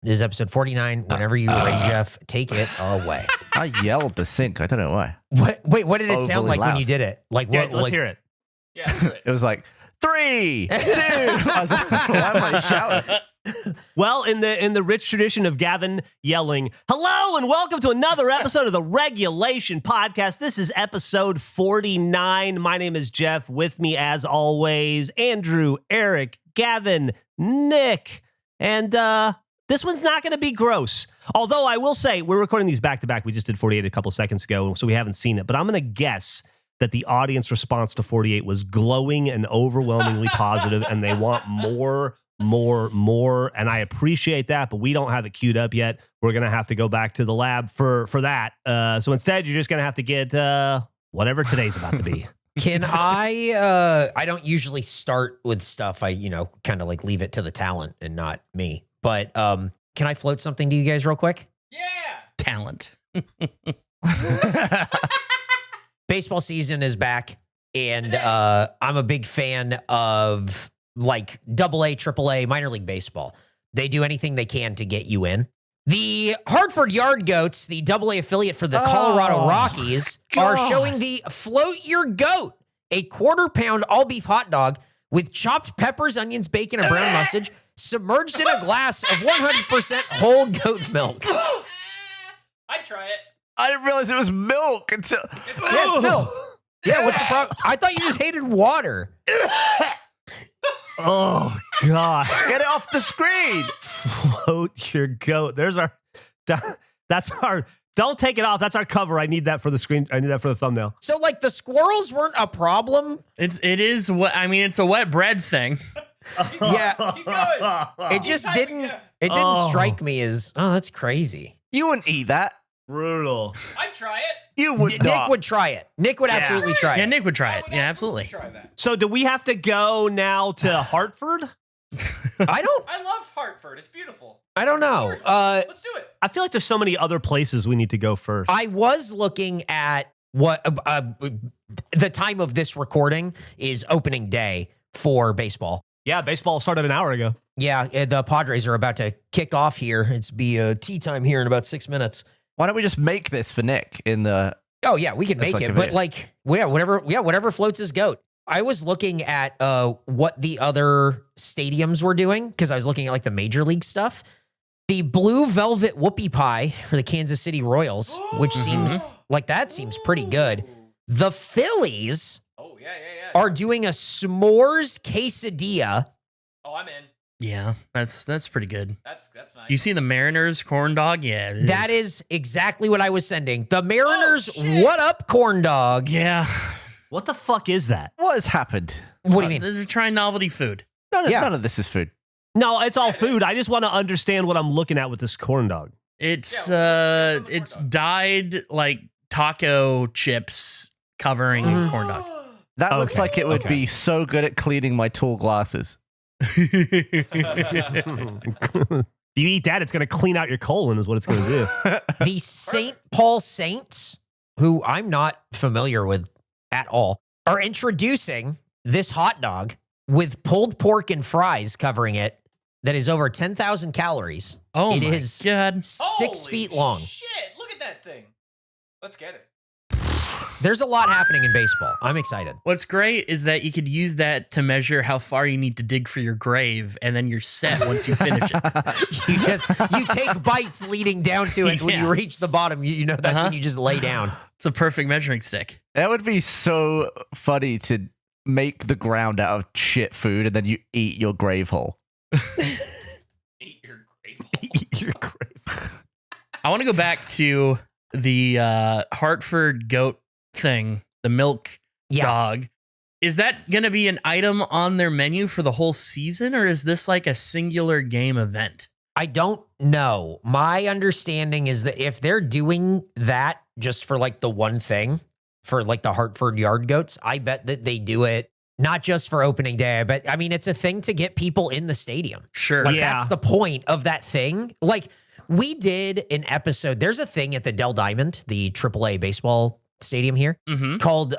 This is episode 49. Whenever you're ready, Geoff, take it away. I yelled the sync. I don't know why. Wait, what did it sound Overly like when loud. you did it? Like, Yeah, what? let's Like, hear it. Yeah, do it. It was like 3, 2. I was like, why am I shouting? Well, in the rich tradition of Gavin yelling, hello and welcome to another episode of the Regulation Podcast. This is episode 49. My name is Geoff. With me, as always, Andrew, Eric, Gavin, Nick, and this one's not going to be gross. Although I will say, we're recording these back-to-back. We just did 48 a couple seconds ago, so we haven't seen it. But I'm going to guess that the audience response to 48 was glowing and overwhelmingly positive, and they want more. And I appreciate that, but we don't have it queued up yet. We're going to have to go back to the lab for that. So instead, you're just going to have to get whatever today's about to be. Can I don't usually start with stuff. I, kind of like leave it to the talent and not me. But can I float something to you guys real quick? Yeah. Talent. Baseball season is back, and I'm a big fan of like AA, AAA, minor league baseball. They do anything they can to get you in. The Hartford Yard Goats, the AA affiliate for the Colorado Rockies, are showing the Float Your Goat, a quarter-pound all-beef hot dog with chopped peppers, onions, bacon, and brown mustard, submerged in a glass of 100% whole goat milk. I'd try it. I didn't realize it was milk until. Yeah, it's milk. Yeah, what's the problem? I thought you just hated water. Oh, God. Get it off the screen. Float your goat. That's our, don't take it off. That's our cover. I need that for the screen. I need that for the thumbnail. So, like, the squirrels weren't a problem? It's a wet bread thing. Yeah. Keep going. It just Keep didn't, typing, it didn't strike me as, oh, that's crazy. You wouldn't eat that. Brutal. I'd try it. You would Nick not. would try it. Nick would absolutely try Yeah, it. Nick would try I it. would Yeah, absolutely. Try that. So do we have to go now to Hartford? I don't I love Hartford. It's beautiful. know. Let's do it. I feel like there's so many other places we need to go first. I was looking at what the time of this recording is opening day for baseball. Yeah, baseball started an hour ago. Yeah, the Padres are about to kick off here. It's be tea time here in about 6 minutes. Why don't we just make this for Nick in the. Oh yeah, we can That's make like it, a but video. like, whatever floats his goat. I was looking at what the other stadiums were doing because I was looking at like the major league stuff. The Blue Velvet Whoopie Pie for the Kansas City Royals, which seems like that seems pretty good. The Phillies Oh, yeah. are doing a s'mores quesadilla. Oh, I'm in. Yeah, that's pretty good. That's nice. You see the Mariners corn dog? Yeah. That is exactly what I was sending. The Mariners, shit. what up, corn dog? Yeah. What the fuck is that? What has happened? What do you mean? They're trying novelty food. Yeah. None of this is food. No, it's all food. I just want to understand what I'm looking at with this corn dog. It's what's the it's corn dog? dyed like taco chips covering corn dog. That looks Okay, like it would okay. be so good at cleaning my tall glasses. You eat that, it's going to clean out your colon is what it's going to do. The St. Paul Saints, who I'm not familiar with at all, are introducing this hot dog with pulled pork and fries covering it that is over 10,000 calories. Oh It my is god. 6 Holy feet long. Shit, look at that thing. Let's get it. There's a lot happening in baseball. I'm excited. What's great is that you could use that to measure how far you need to dig for your grave, and then you're set once you finish it. You take bites leading down to it. When you Yeah. reach the bottom, you know that's when you just lay down. It's a perfect measuring stick. That would be so funny to make the ground out of shit food and then you eat your grave hole. Eat your grave. Eat your grave. I want to go back to the Hartford goat thing, the milk Yeah. dog. Is that going to be an item on their menu for the whole season, or is this like a singular game event? I don't know. My understanding is that if they're doing that just for like the one thing, for like the Hartford Yard Goats, I bet that they do it not just for opening day. I mean, it's a thing to get people in the stadium. Sure. Like Yeah. that's the point of that thing. Like we did an episode. There's a thing at the Dell Diamond, the AAA baseball stadium here, Mm-hmm. called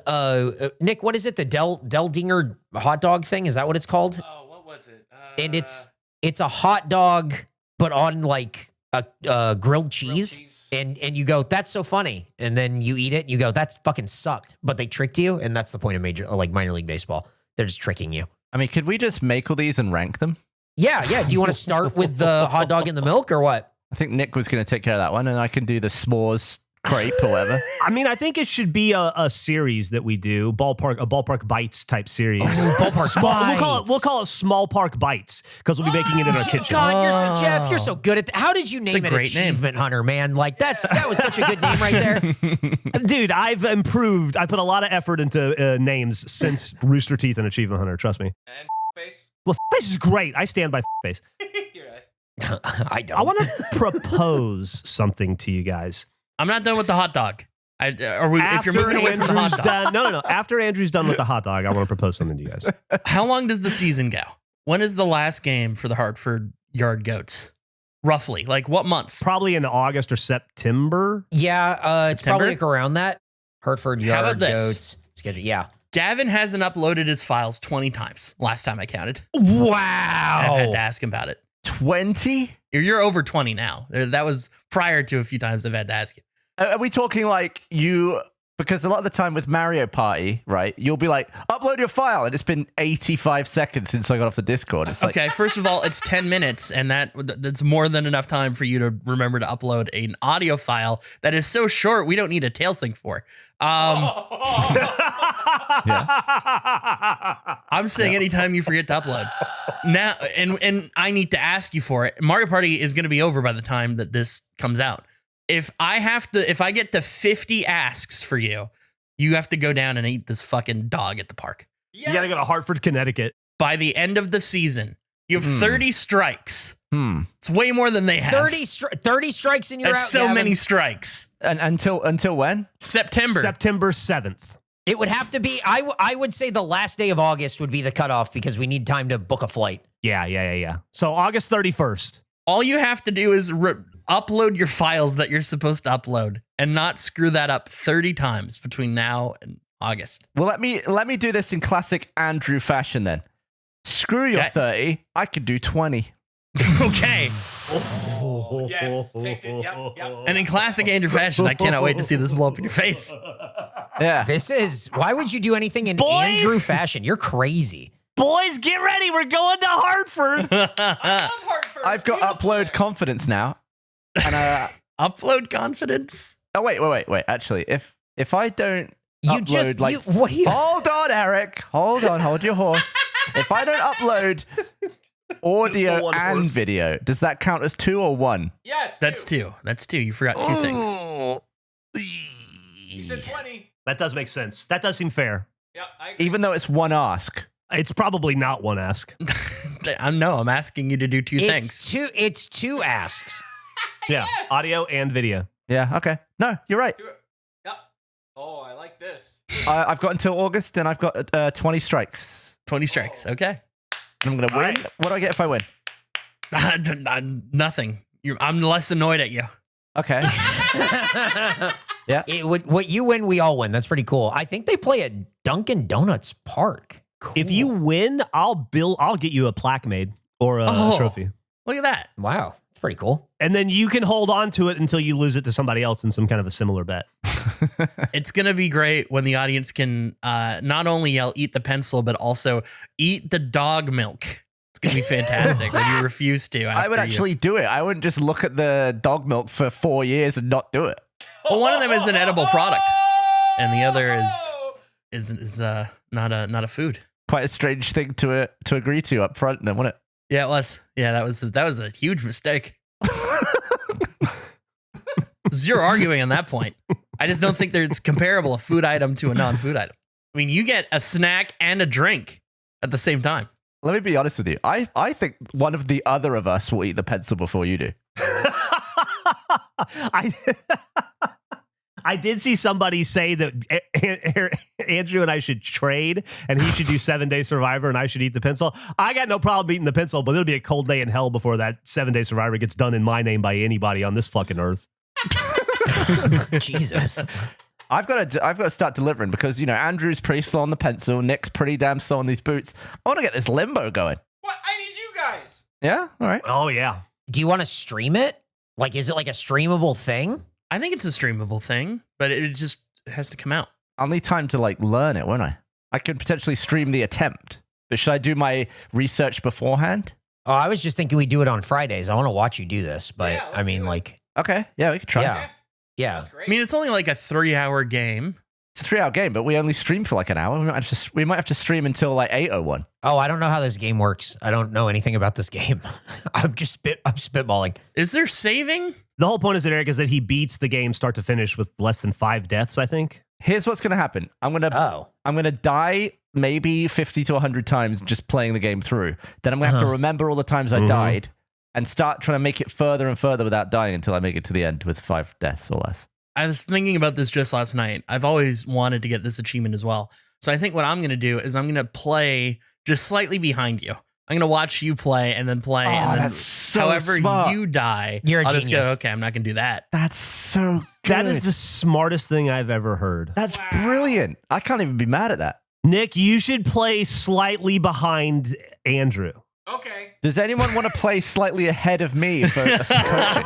Nick. What is it? The Dell Dinger hot dog thing? Is that what it's called? Oh, what was it? And it's a hot dog but on like a grilled cheese. cheese. And you go, that's so funny. And then you eat it and you go, that's fucking sucked. But they tricked you. And that's the point of minor league baseball. They're just tricking you. I mean, could we just make all these and rank them? Yeah. Do you want to start with the hot dog and the milk or what? I think Nick was going to take care of that one, and I can do the s'mores crepe or whatever. I mean, I think it should be a series that we do, a Ballpark Bites type series. Ballpark Bites. We'll call it Small Park Bites because we'll be making it in our kitchen. God, Jeff, you're so good at that. How did you name it great name. Achievement Hunter, man? Like that was such a good name right there. Dude, I've improved. I put a lot of effort into names since Rooster Teeth and Achievement Hunter. Trust me. And face. Well, face is great. I stand by face. You're right. I don't. I want to propose something to you guys. I'm not done with the hot dog. If you're moving away from the hot dog, done, no. After Andrew's done with the hot dog, I want to propose something to you guys. how long does the season go? When is the last game for the Hartford Yard Goats? Roughly, like what month? Probably in August or September. Yeah, it's September? probably like around that. Hartford How Yard about this? Goats schedule. Yeah. Gavin hasn't uploaded his files 20 times. Last time I counted. Wow. I've had to ask him about it. 20? You're over 20 now. That was prior to a few times I've had to ask you. Are we talking like you? Because a lot of the time with Mario Party, right, you'll be like, upload your file, and it's been 85 seconds since I got off the Discord. It's like, Okay, first of all, it's 10 minutes, and that's more than enough time for you to remember to upload an audio file that is so short we don't need a tail sync for. I'm saying anytime you forget to upload. Now, and I need to ask you for it. Mario Party is going to be over by the time that this comes out. If I get to 50 asks for you, you have to go down and eat this fucking dog at the park. Yes. You got to go to Hartford, Connecticut. By the end of the season, you have 30 strikes. It's way more than they have. 30 strikes and you're That's out. so Gavin. many strikes. and until when? September. September 7th. It would have to be. I would say the last day of August would be the cutoff because we need time to book a flight. Yeah. So August 31st. All you have to do is upload your files that you're supposed to upload and not screw that up 30 times between now and August. Well, let me do this in classic Andrew fashion then. Screw your Okay. 30. I could do 20. Okay. Oh, yes. Take it. Yep. And in classic Andrew fashion, I cannot wait to see this blow up in your face. Yeah. Why would you do anything in Boys! Andrew fashion? You're crazy. Boys, get ready. We're going to Hartford. I love Hartford. I've got It's beautiful upload there. confidence now. And Upload confidence. oh wait. Actually, if I don't You upload just like what do you? hold on, Eric. Hold your horse. If I don't upload audio One and horse. video, does that count as 2 or 1? Yes. That's 2. That's 2. You forgot 2 things. You said 20. That does make sense. That does seem fair. Yeah. I agree. Even though it's 1 ask. It's probably not one ask. I'm asking you to do 2 things. It's two asks. Yeah, audio and video. Yeah. Okay. No, you're right. Do it. Yeah. Oh, I like this. I've got until August, and I've got 20 strikes. 20 strikes. Okay. And I'm gonna win. right. What do I get if I win? Nothing. I'm less annoyed at you. Okay. What you win, we all win. That's pretty cool. I think they play at Dunkin' Donuts Park. Cool. If you win, I'll get you a plaque made or a Oh. trophy. Look at that. Wow, it's pretty cool. And then you can hold on to it until you lose it to somebody else in some kind of a similar bet. It's going to be great when the audience can not only yell, eat the pencil, but also eat the dog milk. It's going to be fantastic when you refuse to. I would after you- actually do it. I wouldn't just look at the dog milk for 4 years and not do it. Well, one of them is an edible product, and the other Oh! is not a food. Quite a strange thing to agree to up front, then, wasn't it? Yeah, it was. Yeah, that was a huge mistake. Zero arguing on that point. I just don't think there's comparable a food item to a non-food item. I mean, you get a snack and a drink at the same time. Let me be honest with you. I think one of the other of us will eat the pencil before you do. I did see somebody say that Andrew and I should trade and he should do 7-Day Survivor and I should eat the pencil. I got no problem eating the pencil, but it'll be a cold day in hell before that 7-Day Survivor gets done in my name by anybody on this fucking earth. Jesus. I've got to start delivering because, Andrew's pretty slow on the pencil. Nick's pretty damn slow on these boots. I want to get this Limbo going. What? I need you guys. Yeah? All right. Oh, yeah. Do you want to stream it? Like, is it like a streamable thing? I think it's a streamable thing, but it just has to come out. I'll need time to like learn it, won't I? I could potentially stream the attempt, but should I do my research beforehand? Oh, I was just thinking we do it on Fridays. I want to watch you do this, but Yeah, I let's mean, do it. like, Okay, yeah, we could try. Yeah. yeah. That's great. I mean, it's only like a 3-hour game. It's a 3-hour game, but we only stream for like an hour. We might have to stream until like 8:01. Oh, I don't know how this game works. I don't know anything about this game. I'm spitballing. Is there saving? The whole point is that Eric is that he beats the game start to finish with less than 5 deaths, I think. Here's what's going to happen. I'm gonna die maybe 50 to 100 times just playing the game through. Then I'm gonna have to remember all the times I died and start trying to make it further and further without dying until I make it to the end with 5 deaths or less. I was thinking about this just last night. I've always wanted to get this achievement as well. So I think what I'm going to do is I'm going to play just slightly behind you. I'm going to watch you play and then play. And then that's so however smart. you die, You're a I'll just genius. go, okay, I'm not going to do that. That's so good. That is the smartest thing I've ever heard. That's brilliant. I can't even be mad at that. Nick, you should play slightly behind Andrew. Okay. Does anyone want to play slightly ahead of me for some coaching?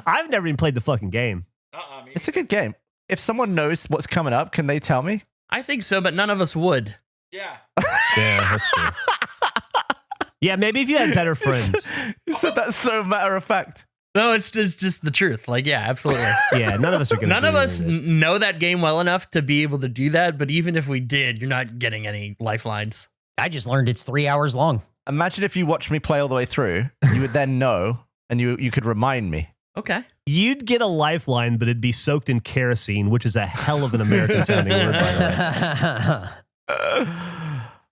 I've never even played the fucking game. Me. It's a good game. If someone knows what's coming up, can they tell me? I think so, but none of us would. Yeah. Yeah, that's true. Yeah, maybe if you had better friends. You said that so matter of fact. No, it's just the truth. Like, yeah, absolutely. Yeah, none of us are going to None of us know that game well enough to be able to do that, but even if we did, you're not getting any lifelines. I just learned it's 3 hours long. Imagine if you watched me play all the way through, you would then know, and you could remind me. Okay. You'd get a lifeline, but it'd be soaked in kerosene, which is a hell of an American sounding word, by the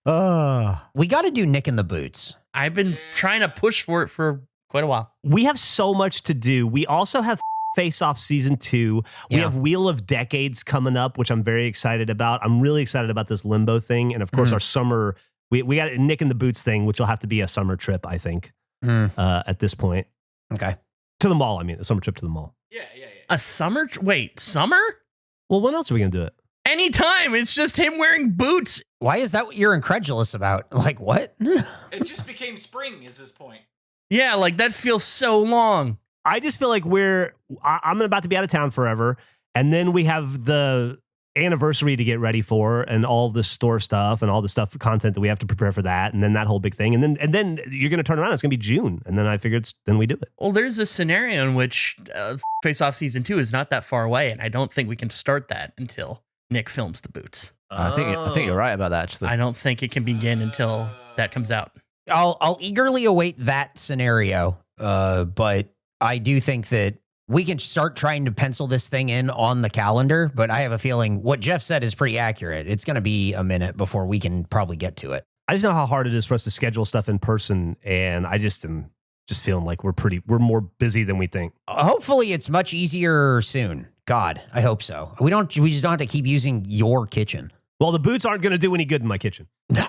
way. We got to do Nick in the Boots. I've been trying to push for it for quite a while. We have so much to do. We also have Face Off Season 2. We Yeah. have Wheel of Decades coming up, which I'm very excited about. I'm really excited about this Limbo thing. And of course, our summer, we got a Nick in the Boots thing, which will have to be a summer trip, I think, at this point. Okay. To the mall, I mean, a summer trip to the mall. Yeah. A summer? Wait, summer? Well, when else are we going to do it? Anytime. It's just him wearing boots. Why is that what you're incredulous about? Like, what? It just became spring is this point. Yeah, like that feels so long. I just feel like I'm about to be out of town forever. And then we have the anniversary to get ready for and all the store stuff and all the stuff, content that we have to prepare for that. And then that whole big thing. And then you're going to turn around. It's going to be June. And then I figured then we do it. Well, there's a scenario in which Face Off Season 2 is not that far away, and I don't think we can start that until Nick films the boots. I think you're right about that, actually. I don't think it can begin until that comes out. I'll eagerly await that scenario. But I do think that we can start trying to pencil this thing in on the calendar. But I have a feeling what Geoff said is pretty accurate. It's going to be a minute before we can probably get to it. I just know how hard it is for us to schedule stuff in person. And I just am just feeling like we're more busy than we think. Hopefully it's much easier soon. God, I hope so. We just don't have to keep using your kitchen. Well, the boots aren't going to do any good in my kitchen. No.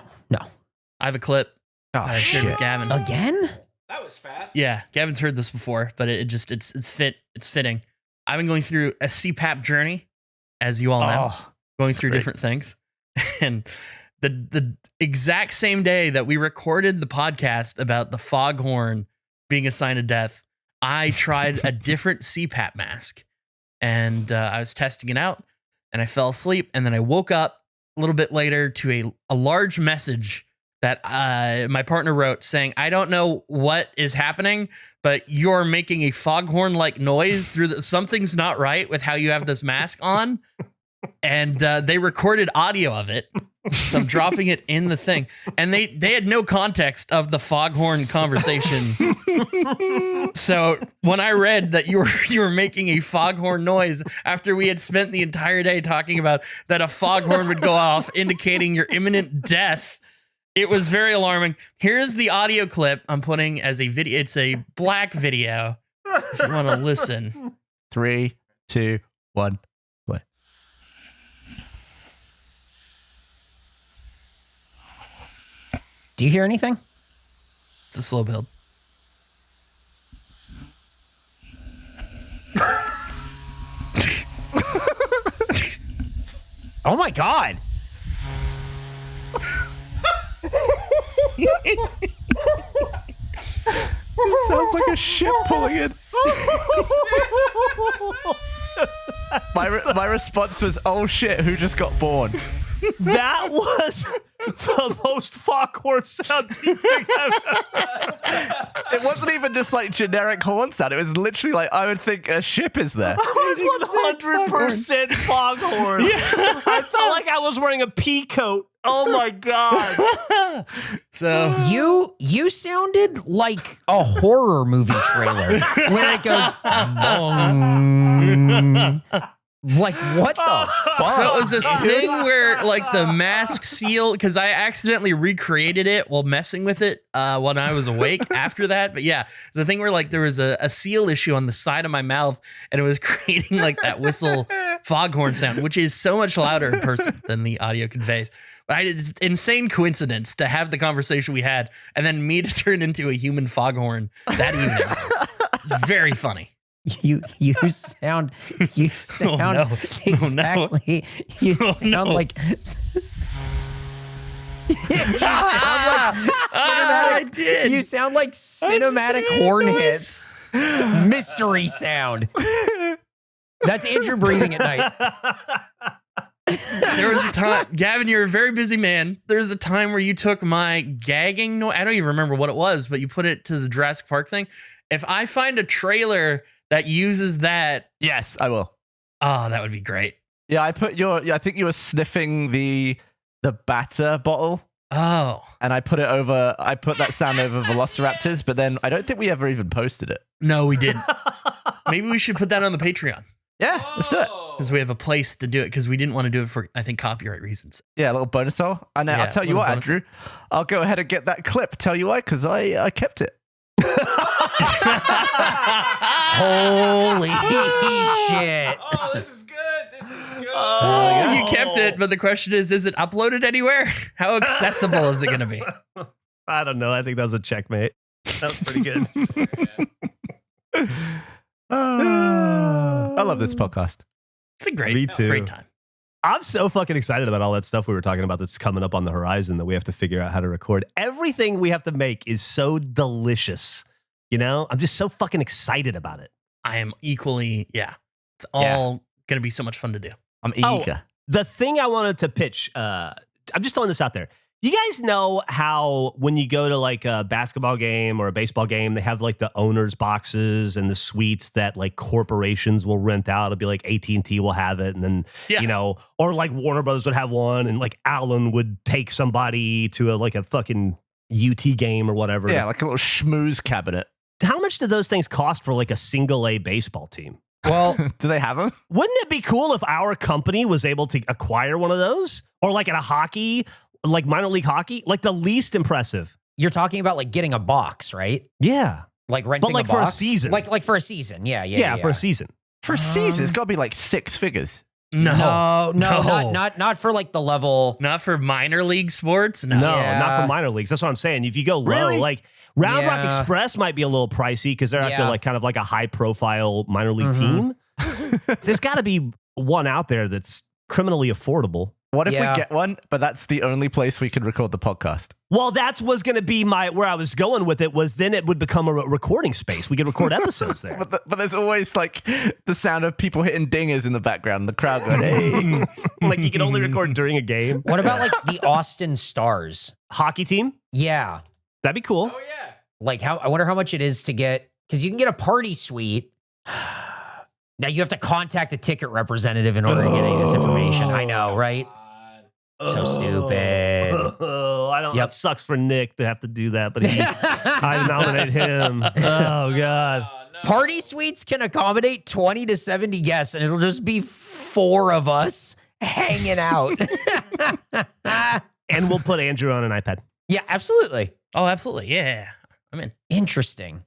I have a clip. Oh, I shared with shit. Gavin. Again? That was fast. Yeah, Gavin's heard this before, but it's fitting. I've been going through a CPAP journey, as you all know, going through great. different things. And the exact same day that we recorded the podcast about the foghorn being a sign of death, I tried a different CPAP mask. And I was testing it out, and I fell asleep. And then I woke up a little bit later to a large message that my partner wrote saying, I don't know what is happening, but you're making a foghorn-like noise through something's not right with how you have this mask on. And they recorded audio of it. So I'm dropping it in the thing. And they had no context of the foghorn conversation. So when I read that you were making a foghorn noise after we had spent the entire day talking about that a foghorn would go off indicating your imminent death, it was very alarming. Here's the audio clip I'm putting as a video. It's a black video. If you want to listen. 3, 2, 1, play. Do you hear anything? It's a slow build. Oh my God. Sounds like a ship pulling in. My response was, "Oh shit, who just got born?" That was the most foghorn sound thing I've ever. It wasn't even just like generic horn sound. It was literally like I would think a ship is there. I was 100% foghorn. I felt like I was wearing a pea coat. Oh my god! So You sounded like a horror movie trailer where it goes bong. Like what the fuck? So it was a thing where like the mask seal, because I accidentally recreated it while messing with it when I was awake after that. But yeah, it's a thing where like there was a seal issue on the side of my mouth and it was creating like that whistle foghorn sound, which is so much louder in person than the audio conveys. But it's insane coincidence to have the conversation we had and then me to turn into a human foghorn that evening. It's very funny. You sound no. exactly. You sound like cinematic. You sound like cinematic horn hits. Mystery sound. That's Andrew breathing at night. There was a time, Gavin, you're a very busy man. There was a time where you took my gagging noise. I don't even remember what it was, but you put it to the Jurassic Park thing. If I find a trailer that uses that, Yes, I will. oh, that would be great. Yeah, I put your. Yeah, I think you were sniffing the batter bottle, Oh, and I put it over. I put that sound over Velociraptors, but then I don't think we ever even posted it. no, we didn't. Maybe we should put that on the Patreon Yeah, let's do it. because we have a place to do it because we didn't want to do it for, I think, copyright reasons. Yeah, a little bonus hole. And Yeah, I'll tell you little what, bonus. Andrew, I'll go ahead and get that clip. Tell you why, because I kept it. Holy shit. Oh, this is good. This is good. You kept it, but the question is it uploaded anywhere? How accessible is it going to be? I don't know. I think that was a checkmate. That was pretty good. I love this podcast. It's a great, Me too. great time. I'm so fucking excited about all that stuff we were talking about that's coming up on the horizon that we have to figure out how to record. Everything we have to make is so delicious. You know, I'm just so fucking excited about it. I am equally, yeah. It's all going to be so much fun to do. I'm Oh. eager. The thing I wanted to pitch, I'm just throwing this out there. You guys know how when you go to like a basketball game or a baseball game, they have like the owners boxes and the suites that like corporations will rent out. It'll be like AT&T will have it. And then, Yeah. you know, or like Warner Brothers would have one and like Allen would take somebody to like a fucking UT game or whatever. Yeah, like a little schmooze cabinet. How much do those things cost for like a single A baseball team? Well, Do they have them? Wouldn't it be cool if our company was able to acquire one of those? Or like at a hockey, like minor league hockey, like the least impressive. you're talking about like getting a box, right? Yeah. Like renting like a for a box? season. Like for a season. Yeah, For a season. For a season, it's got to be like 6 figures. No, Not for like the level. not for minor league sports. No. No, Yeah. not for minor leagues. That's what I'm saying. If you go low, Really? like Round Rock Yeah. Express might be a little pricey because they're I feel Yeah. like kind of like a high profile minor league team. There's got to be one out there that's criminally affordable. What if Yeah. we get one, but that's the only place we can record the podcast? Well, that's was going to be where I was going with it was then it would become a recording space. We could record episodes there. But there's always like the sound of people hitting dingers in the background, the crowd going, hey. Like you can only record during a game. What about like the Austin Stars? Hockey team? Yeah. That'd be cool. Oh yeah. Like I wonder how much it is to get, because you can get a party suite. Now you have to contact a ticket representative in order to get any of this information. I know, right? So stupid. I don't. Yep. It sucks for Nick to have to do that, but I nominate him. Oh God. Party suites can accommodate 20 to 70 guests, and it'll just be 4 of us hanging out. And we'll put Andrew on an iPad. Yeah, absolutely. Oh, absolutely. Yeah. I'm in. Interesting.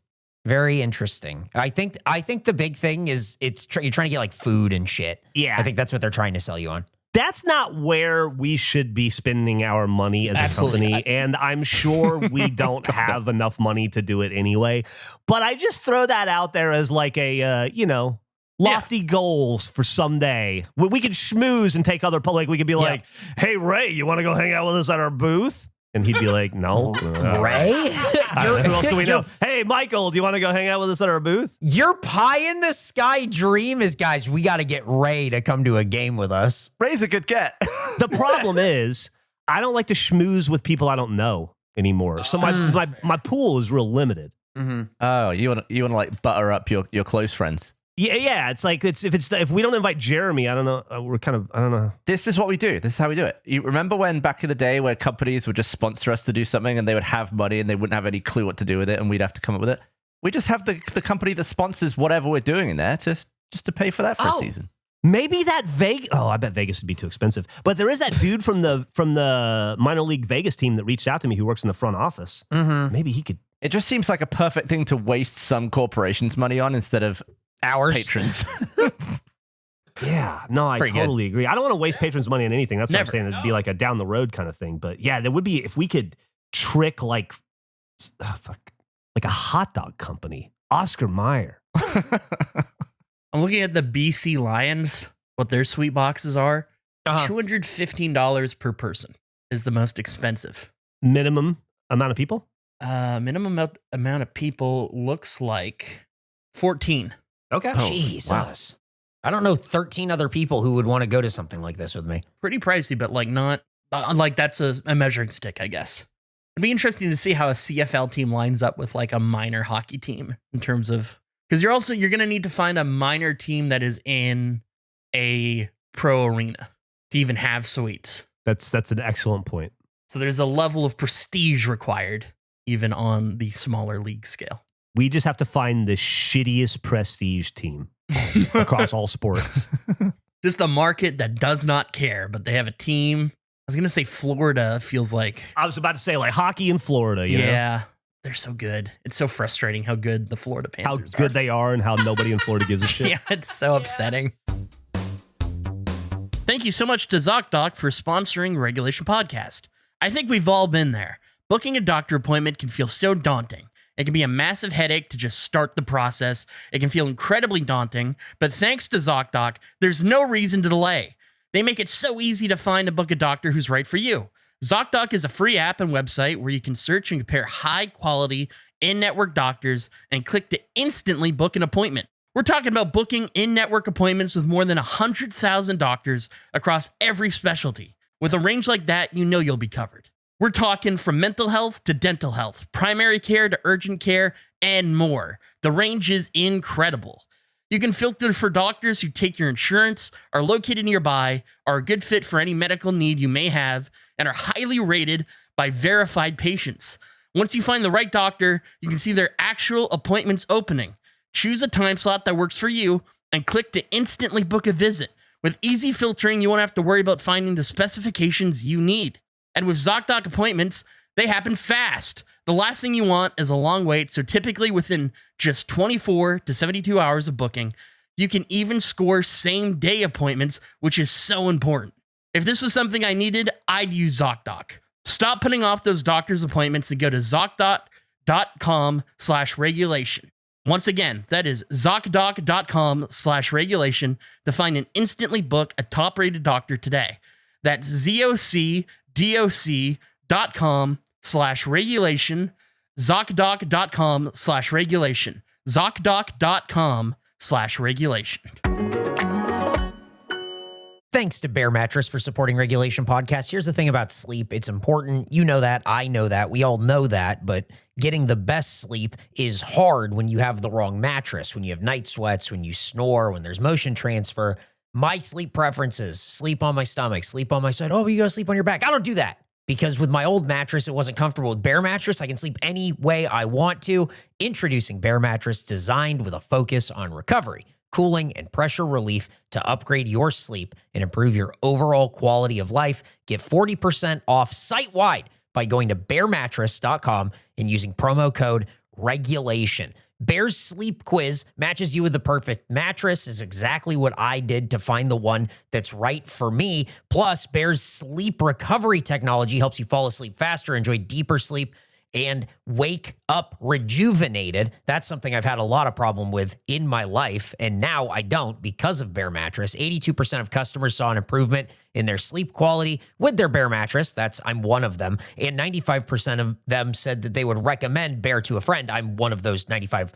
Very interesting. I think the big thing is you're trying to get like food and shit. Yeah. I think that's what they're trying to sell you on. That's not where we should be spending our money as Absolutely. a company. And I'm sure we don't have enough money to do it anyway. But I just throw that out there as like a, lofty goals for someday. We could schmooze and take other public. We could be like, hey, Ray, you want to go hang out with us at our booth? And he'd be like, no. Ray? Who else do we know? Hey, Michael, do you want to go hang out with us at our booth? Your pie in the sky dream is, guys, we got to get Ray to come to a game with us. Ray's a good get. The problem is, I don't like to schmooze with people I don't know anymore. So my pool is real limited. Mm-hmm. Oh, you want to like butter up your close friends? Yeah. It's like if we don't invite Jeremy, I don't know. I don't know. This is what we do. This is how we do it. You remember when back in the day where companies would just sponsor us to do something and they would have money and they wouldn't have any clue what to do with it and we'd have to come up with it? We just have the company that sponsors whatever we're doing in there just to pay for that for a season. Maybe that Vegas. Oh, I bet Vegas would be too expensive. But there is that dude from the minor league Vegas team that reached out to me who works in the front office. Mm-hmm. Maybe he could. It just seems like a perfect thing to waste some corporations' money on instead of ours patrons. Yeah, no, I totally agree. I don't want to waste patrons' money on anything. That's what I'm saying. It'd be like a down the road kind of thing. But yeah, there would be if we could trick like a hot dog company, Oscar Mayer. I'm looking at the BC Lions, what their sweet boxes are. $215 per person is the most expensive. Minimum amount of people? Minimum amount of people looks like 14. Okay. Oh, Jesus. Wow. I don't know 13 other people who would want to go to something like this with me. Pretty pricey, but like not like that's a measuring stick, I guess. It'd be interesting to see how a CFL team lines up with like a minor hockey team in terms of, because you're going to need to find a minor team that is in a pro arena to even have suites. That's an excellent point. So there's a level of prestige required even on the smaller league scale. We just have to find the shittiest prestige team across all sports. Just a market that does not care, but they have a team. I was going to say Florida feels like. I was about to say like hockey in Florida. You know? They're so good. It's so frustrating how good the Florida Panthers How good they are and how nobody in Florida gives a shit. Yeah, it's so upsetting. Thank you so much to Zocdoc for sponsoring Regulation Podcast. I think we've all been there. Booking a doctor appointment can feel so daunting. It can be a massive headache to just start the process. It can feel incredibly daunting, but thanks to Zocdoc, there's no reason to delay. They make it so easy to find and book a doctor who's right for you. Zocdoc is a free app and website where you can search and compare high-quality, in-network doctors and click to instantly book an appointment. We're talking about booking in-network appointments with more than 100,000 doctors across every specialty. With a range like that, you know you'll be covered. We're talking from mental health to dental health, primary care to urgent care, and more. The range is incredible. You can filter for doctors who take your insurance, are located nearby, are a good fit for any medical need you may have, and are highly rated by verified patients. Once you find the right doctor, you can see their actual appointments opening. Choose a time slot that works for you, and click to instantly book a visit. With easy filtering, you won't have to worry about finding the specifications you need. And with Zocdoc appointments, they happen fast. The last thing you want is a long wait, so typically within just 24 to 72 hours of booking, you can even score same-day appointments, which is so important. If this was something I needed, I'd use Zocdoc. Stop putting off those doctor's appointments and go to Zocdoc.com/regulation. Once again, that is Zocdoc.com/regulation to find and instantly book a top-rated doctor today. That's ZocDoc.com/regulation, Zocdoc.com/regulation, Zocdoc.com/regulation. Thanks to Bear Mattress for supporting Regulation Podcast. Here's the thing about sleep. It's important. You know that. I know that. We all know that. But getting the best sleep is hard when you have the wrong mattress, when you have night sweats, when you snore, when there's motion transfer. My sleep preferences: sleep on my stomach, sleep on my side. Oh, you gotta sleep on your back. I don't do that because with my old mattress, it wasn't comfortable. With Bear Mattress, I can sleep any way I want to. Introducing Bear Mattress, designed with a focus on recovery, cooling, and pressure relief to upgrade your sleep and improve your overall quality of life. Get 40% off site-wide by going to bearmattress.com and using promo code REGULATION. Bear's sleep quiz matches you with the perfect mattress is exactly what I did to find the one that's right for me. Plus, Bear's sleep recovery technology helps you fall asleep faster, enjoy deeper sleep, and wake up rejuvenated. That's something I've had a lot of problem with in my life, and now I don't because of Bare Mattress. 82% of customers saw an improvement in their sleep quality with their Bare Mattress. I'm one of them. And 95% of them said that they would recommend Bare to a friend. I'm one of those 95%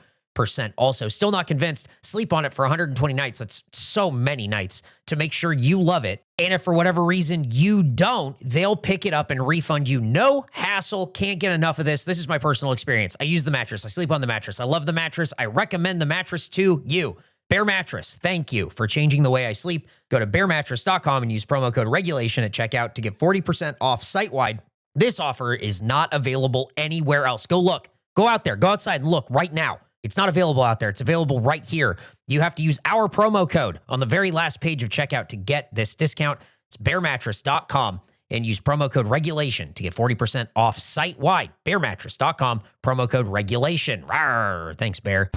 also. Still not convinced. Sleep on it for 120 nights. That's so many nights to make sure you love it. And if for whatever reason you don't, they'll pick it up and refund you. No hassle. Can't get enough of this. This is my personal experience. I use the mattress. I sleep on the mattress. I love the mattress. I recommend the mattress to you. Bare Mattress, thank you for changing the way I sleep. Go to baremattress.com and use promo code regulation at checkout to get 40% off site-wide. This offer is not available anywhere else. Go look. Go out there. Go outside and look right now. It's not available out there. It's available right here. You have to use our promo code on the very last page of checkout to get this discount. It's baremattress.com and use promo code regulation to get 40% off site-wide. Baremattress.com, promo code regulation. Rawr. Thanks, Bear.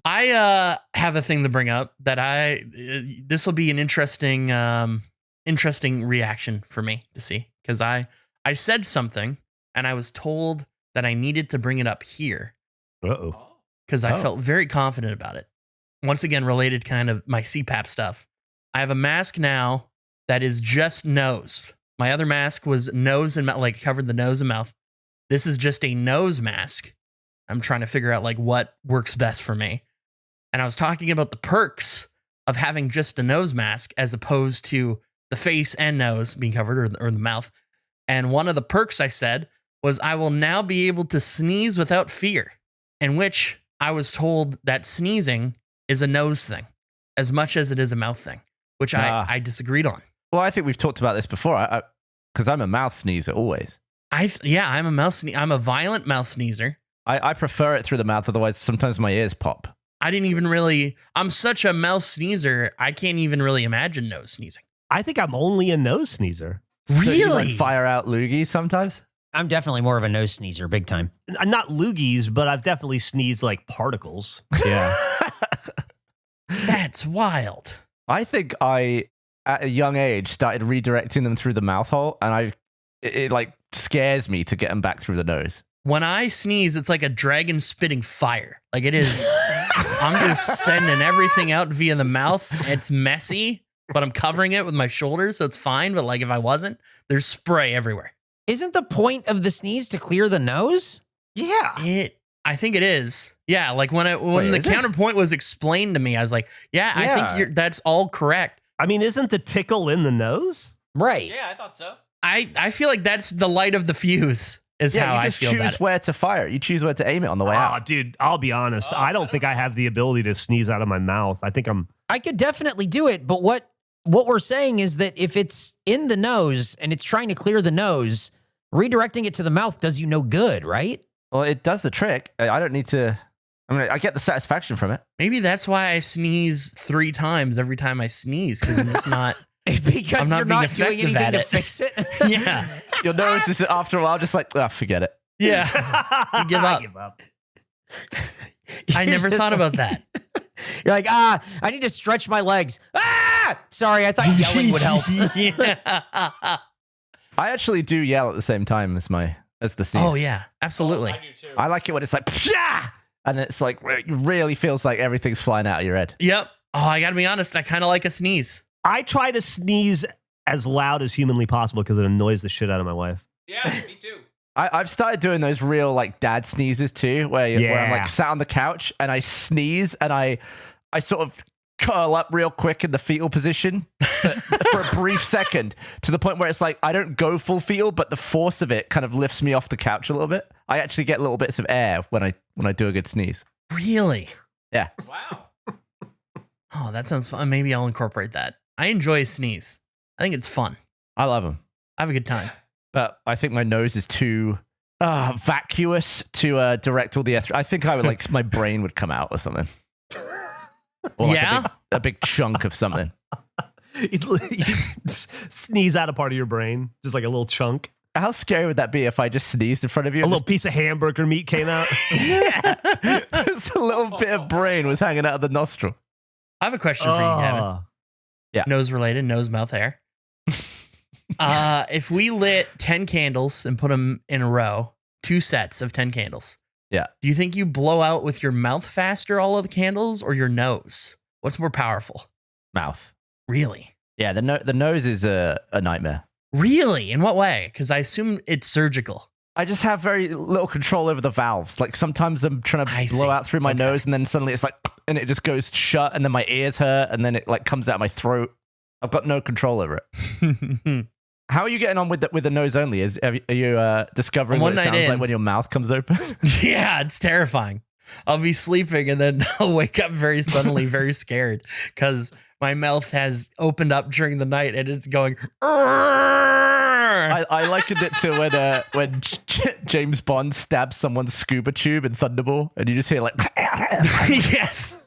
I have a thing to bring up that this will be an interesting reaction for me to see, because I said something and I was told that I needed to bring it up here. Because I felt very confident about it. Once again, related kind of my CPAP stuff. I have a mask now that is just nose. My other mask was nose and mouth, like covered the nose and mouth. This is just a nose mask. I'm trying to figure out like what works best for me. And I was talking about the perks of having just a nose mask as opposed to the face and nose being covered or the mouth. And one of the perks I said was I will now be able to sneeze without fear, in which I was told that sneezing is a nose thing as much as it is a mouth thing, which I disagreed on. Well, I think we've talked about this before, because I'm a mouth sneezer always. I'm a mouth I'm a violent mouth sneezer. I prefer it through the mouth, otherwise sometimes my ears pop. I'm such a mouth sneezer, I can't even really imagine nose sneezing. I think I'm only a nose sneezer. So you like fire out loogies sometimes? I'm definitely more of a nose sneezer, big time. Not loogies, but I've definitely sneezed like particles. Yeah. That's wild. I think I, at a young age, started redirecting them through the mouth hole, and it like scares me to get them back through the nose. When I sneeze, it's like a dragon spitting fire. Like it is. I'm just sending everything out via the mouth. It's messy, but I'm covering it with my shoulders, so it's fine. But like if I wasn't, there's spray everywhere. Isn't the point of the sneeze to clear the nose? Yeah. I think it is. Yeah, like when the counterpoint was explained to me, I was like, I think that's all correct. I mean, isn't the tickle in the nose? Right. Yeah, I thought so. I feel like that's the light of the fuse. How I feel about it. You just choose where to fire it. You choose where to aim it on the way out. Dude, I'll be honest. I don't think I have the ability to sneeze out of my mouth. I could definitely do it, but what we're saying is that if it's in the nose and it's trying to clear the nose, redirecting it to the mouth does you no good, right? Well, it does the trick. I don't need to. I get the satisfaction from it. Maybe that's why I sneeze 3 times every time I sneeze, because I'm just not. Because you're not doing anything to fix it. Yeah. Your nose is after a while just like, forget it. Yeah. You give up. I give up. I never thought about that. You're like, I need to stretch my legs. Sorry, I thought yelling would help. Yeah. I actually do yell at the same time as the sneeze. Oh yeah, absolutely. I do too. I like it when it's like, Psha! And it's like, it really feels like everything's flying out of your head. Yep. Oh, I gotta be honest, I kind of like a sneeze. I try to sneeze as loud as humanly possible because it annoys the shit out of my wife. Yeah, me too. I've started doing those real like dad sneezes too, where I'm like sat on the couch and I sneeze and I sort of curl up real quick in the fetal position for a brief second, to the point where it's like I don't go full fetal, but the force of it kind of lifts me off the couch a little bit. I actually get little bits of air when I do a good sneeze. Really? Yeah. Wow. Oh, that sounds fun. Maybe I'll incorporate that. I enjoy a sneeze. I think it's fun. I love them. I have a good time. But I think my nose is too vacuous to direct all the air through. I think I would like my brain would come out or something. Or like a big chunk of something. You sneeze out a part of your brain, just like a little chunk. How scary would that be if I just sneezed in front of you? A little piece of hamburger meat came out. Yeah. Just a little bit of brain was hanging out of the nostril. I have a question for you, Gavin. Yeah. Nose related, nose, mouth, hair. If we lit 10 candles and put them in a row, 2 sets of 10 candles. Yeah. Do you think you blow out with your mouth faster, all of the candles, or your nose? What's more powerful? Mouth. Really? Yeah, the nose is a nightmare. Really? In what way? Because I assume it's surgical. I just have very little control over the valves. Like sometimes I'm trying to I blow see. out through my Okay. nose, and then suddenly it's like, and it just goes shut, and then my ears hurt, and then it like comes out my throat. I've got no control over it. How are you getting on with the nose only? Are you discovering One what it night sounds in. like when your mouth comes open? Yeah, it's terrifying. I'll be sleeping and then I'll wake up very suddenly, very scared because my mouth has opened up during the night and it's going. I likened it to when James Bond stabs someone's scuba tube in Thunderball, and you just hear like. Yes.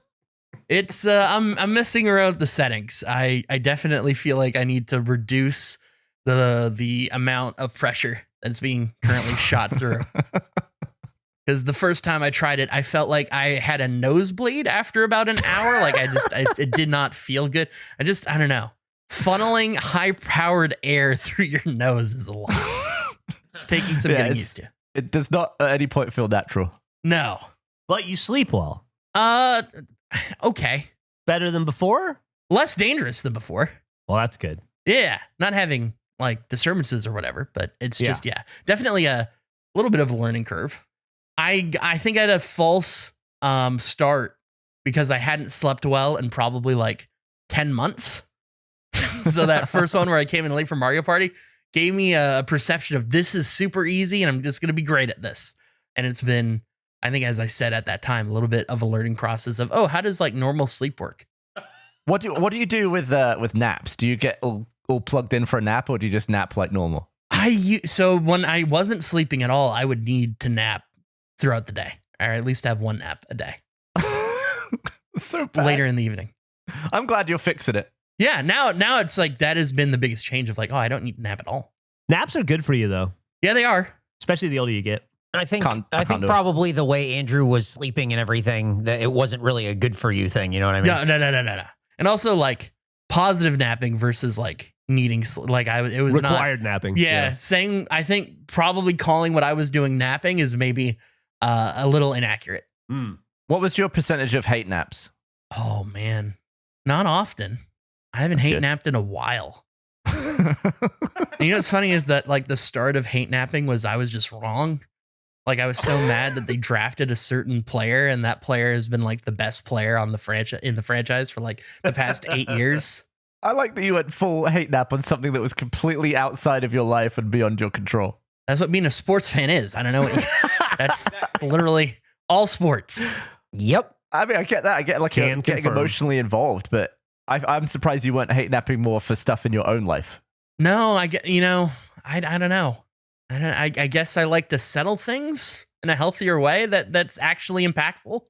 It's I'm messing around with the settings. I definitely feel like I need to reduce the amount of pressure that's being currently shot through. Because the first time I tried it, I felt like I had a nosebleed after about an hour. Like it did not feel good. I don't know. Funneling high-powered air through your nose is a lot. It's taking some getting used to. It does not at any point feel natural. No. But you sleep well. Okay. Better than before? Less dangerous than before. Well, that's good. Yeah. Not having like disturbances or whatever, but it's just, definitely a little bit of a learning curve. I think I had a false start because I hadn't slept well in probably like 10 months. So that first one where I came in late for Mario Party gave me a perception of this is super easy and I'm just going to be great at this. And it's been, I think, as I said at that time, a little bit of a learning process of, how does like normal sleep work? What do you do with naps? Do you get all plugged in for a nap, or do you just nap like normal? So when I wasn't sleeping at all, I would need to nap throughout the day, or at least have one nap a day. So bad. Later in the evening. I'm glad you're fixing it. Yeah, now it's like that has been the biggest change of like, I don't need to nap at all. Naps are good for you, though, Yeah, they are. especially the older you get. I think Can't do it. probably the way Andrew was sleeping and everything, that it wasn't really a good for you thing. You know what I mean? No. And also like positive napping versus like needing like it was Required napping. Yeah, saying I think probably calling what I was doing napping is maybe a little inaccurate. What was your percentage of hate naps? Oh man, not often. I haven't That's hate good. napped in a while. And you know what's funny is that like the start of hate napping was I was just wrong. Like I was so mad that they drafted a certain player and that player has been like the best player on the franchise for like the past 8 years. I like that you went full hate nap on something that was completely outside of your life and beyond your control. That's what being a sports fan is. I don't know. That's literally all sports. Yep. I mean, I get that. I get like Can getting confirm. emotionally involved, but I'm surprised you weren't hate napping more for stuff in your own life. No, I get, I don't know. I guess I like to settle things in a healthier way that's actually impactful,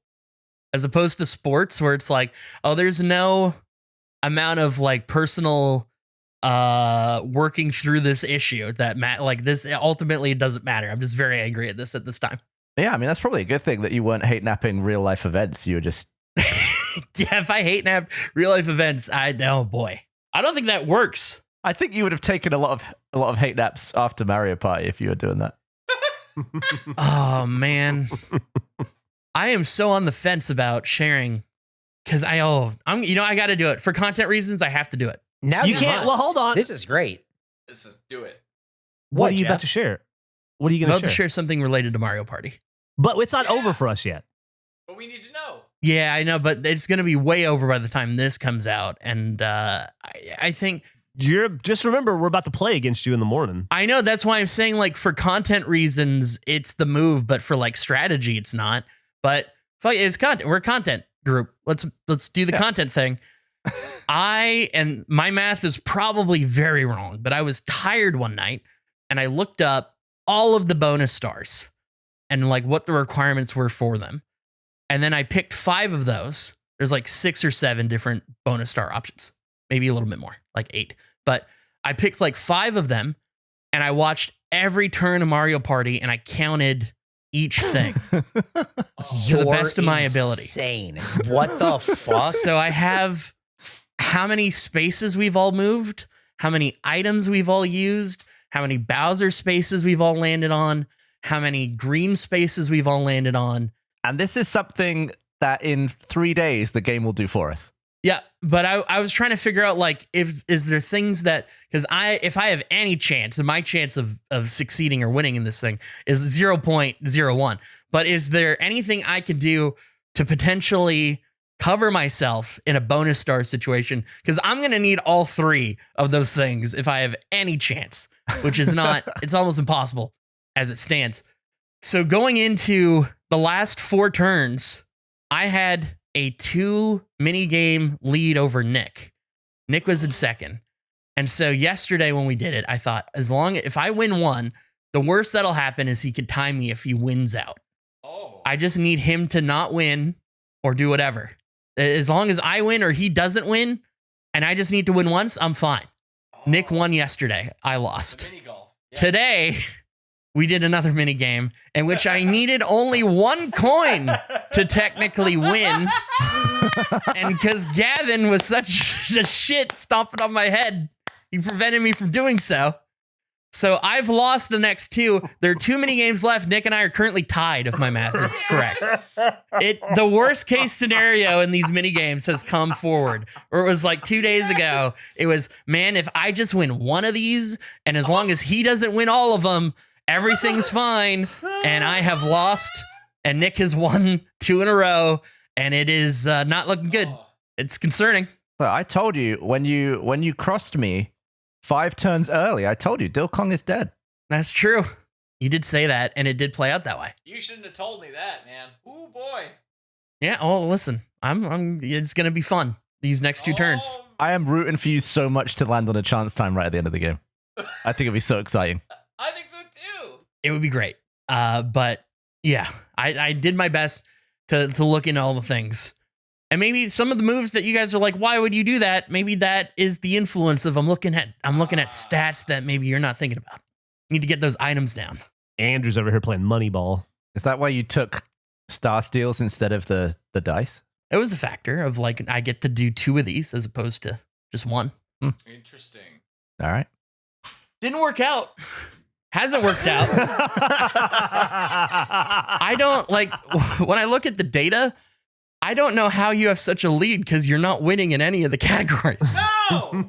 as opposed to sports where it's like, there's no amount of like personal working through this issue that like this ultimately it doesn't matter. I'm just very angry at this time. Yeah, I mean, that's probably a good thing that you weren't hate napping real life events. You were just Yeah, if I hate nap real life events, oh boy, I don't think that works. I think you would have taken a lot of hate naps after Mario Party if you were doing that. Oh man, I am so on the fence about sharing because I got to do it for content reasons. I have to do it. Now You can't- must. well, hold on. This is great. Do it. What are you Jeff? about to share? What are you I'm going about to share something related to Mario Party. But it's not over for us yet. But we need to know. Yeah, I know, but it's going to be way over by the time this comes out, and I think. Just remember, we're about to play against you in the morning. I know, that's why I'm saying like for content reasons, it's the move, but for like strategy, it's not. But fuck, it's content. We're a content group. Let's do the content thing. And my math is probably very wrong, but I was tired one night and I looked up all of the bonus stars and like what the requirements were for them. And then I picked 5 of those. There's like 6 or 7 different bonus star options, maybe a little bit more, like 8. But I picked like 5 of them and I watched every turn of Mario Party and I counted each thing to the best of my ability. Insane. What the fuck? So I have how many spaces we've all moved, how many items we've all used, how many Bowser spaces we've all landed on, how many green spaces we've all landed on. And this is something that in 3 days the game will do for us. Yeah, but I was trying to figure out, like, is there things that, because if I have any chance, and my chance of succeeding or winning in this thing is 0.01, but is there anything I can do to potentially cover myself in a bonus star situation? Because I'm going to need all 3 of those things if I have any chance, which is not, it's almost impossible as it stands. So going into the last 4 turns, I had a 2 mini game lead over Nick. Nick was in second. And so yesterday when we did it, I thought, if I win 1, the worst that'll happen is he could time me if he wins out. Oh. I just need him to not win or do whatever. As long as I win or he doesn't win, and I just need to win once, I'm fine. Nick won yesterday. I lost. Mini golf. Yeah. Today, we did another mini game in which I needed only 1 coin to technically win. And because Gavin was such a shit stomping on my head, he prevented me from doing so. So I've lost the next 2. There are 2 mini games left. Nick and I are currently tied, if my math is correct. The worst case scenario in these mini games has come forward. Or it was like 2 days ago. It was, man, if I just win 1 of these, and as long as he doesn't win all of them, everything's fine. And I have lost, and Nick has won 2 in a row, and it is not looking good. It's concerning. Well, I told you when you crossed me 5 turns early, I told you Dilkong is dead. That's true. You did say that, and it did play out that way. You shouldn't have told me that, man. Ooh, boy. Yeah. Oh, listen, I'm. It's gonna be fun these next 2 turns. I am rooting for you so much to land on a chance time right at the end of the game. I think it'll be so exciting. I think so too. It would be great. But yeah, I did my best to look into all the things. And maybe some of the moves that you guys are like, why would you do that? Maybe that is the influence of I'm looking at stats that maybe you're not thinking about. You need to get those items down. Andrew's over here playing Moneyball. Is that why you took Star Steals instead of the dice? It was a factor of like, I get to do 2 of these as opposed to just 1. Interesting. All right. Didn't work out. Hasn't worked out. I don't like, when I look at the data, I don't know how you have such a lead because you're not winning in any of the categories. No!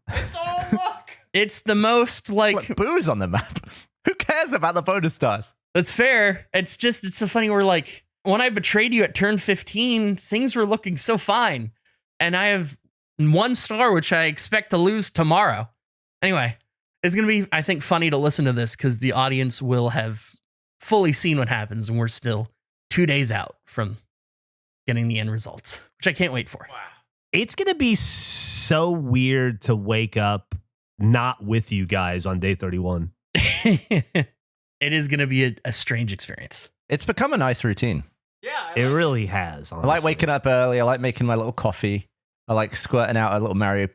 It's all luck. It's the most like Look, Boo's on the map. Who cares about the bonus stars? That's fair. It's so funny. We're like, when I betrayed you at turn 15, things were looking so fine. And I have 1 star, which I expect to lose tomorrow. Anyway, it's going to be, I think, funny to listen to this because the audience will have fully seen what happens. And we're still 2 days out from getting the end results, which I can't wait for. Wow. It's going to be so weird to wake up not with you guys on day 31. It is going to be a strange experience. It's become a nice routine. Yeah. It really has. I like honestly. waking up early. I like making my little coffee. I like squirting out a little Mario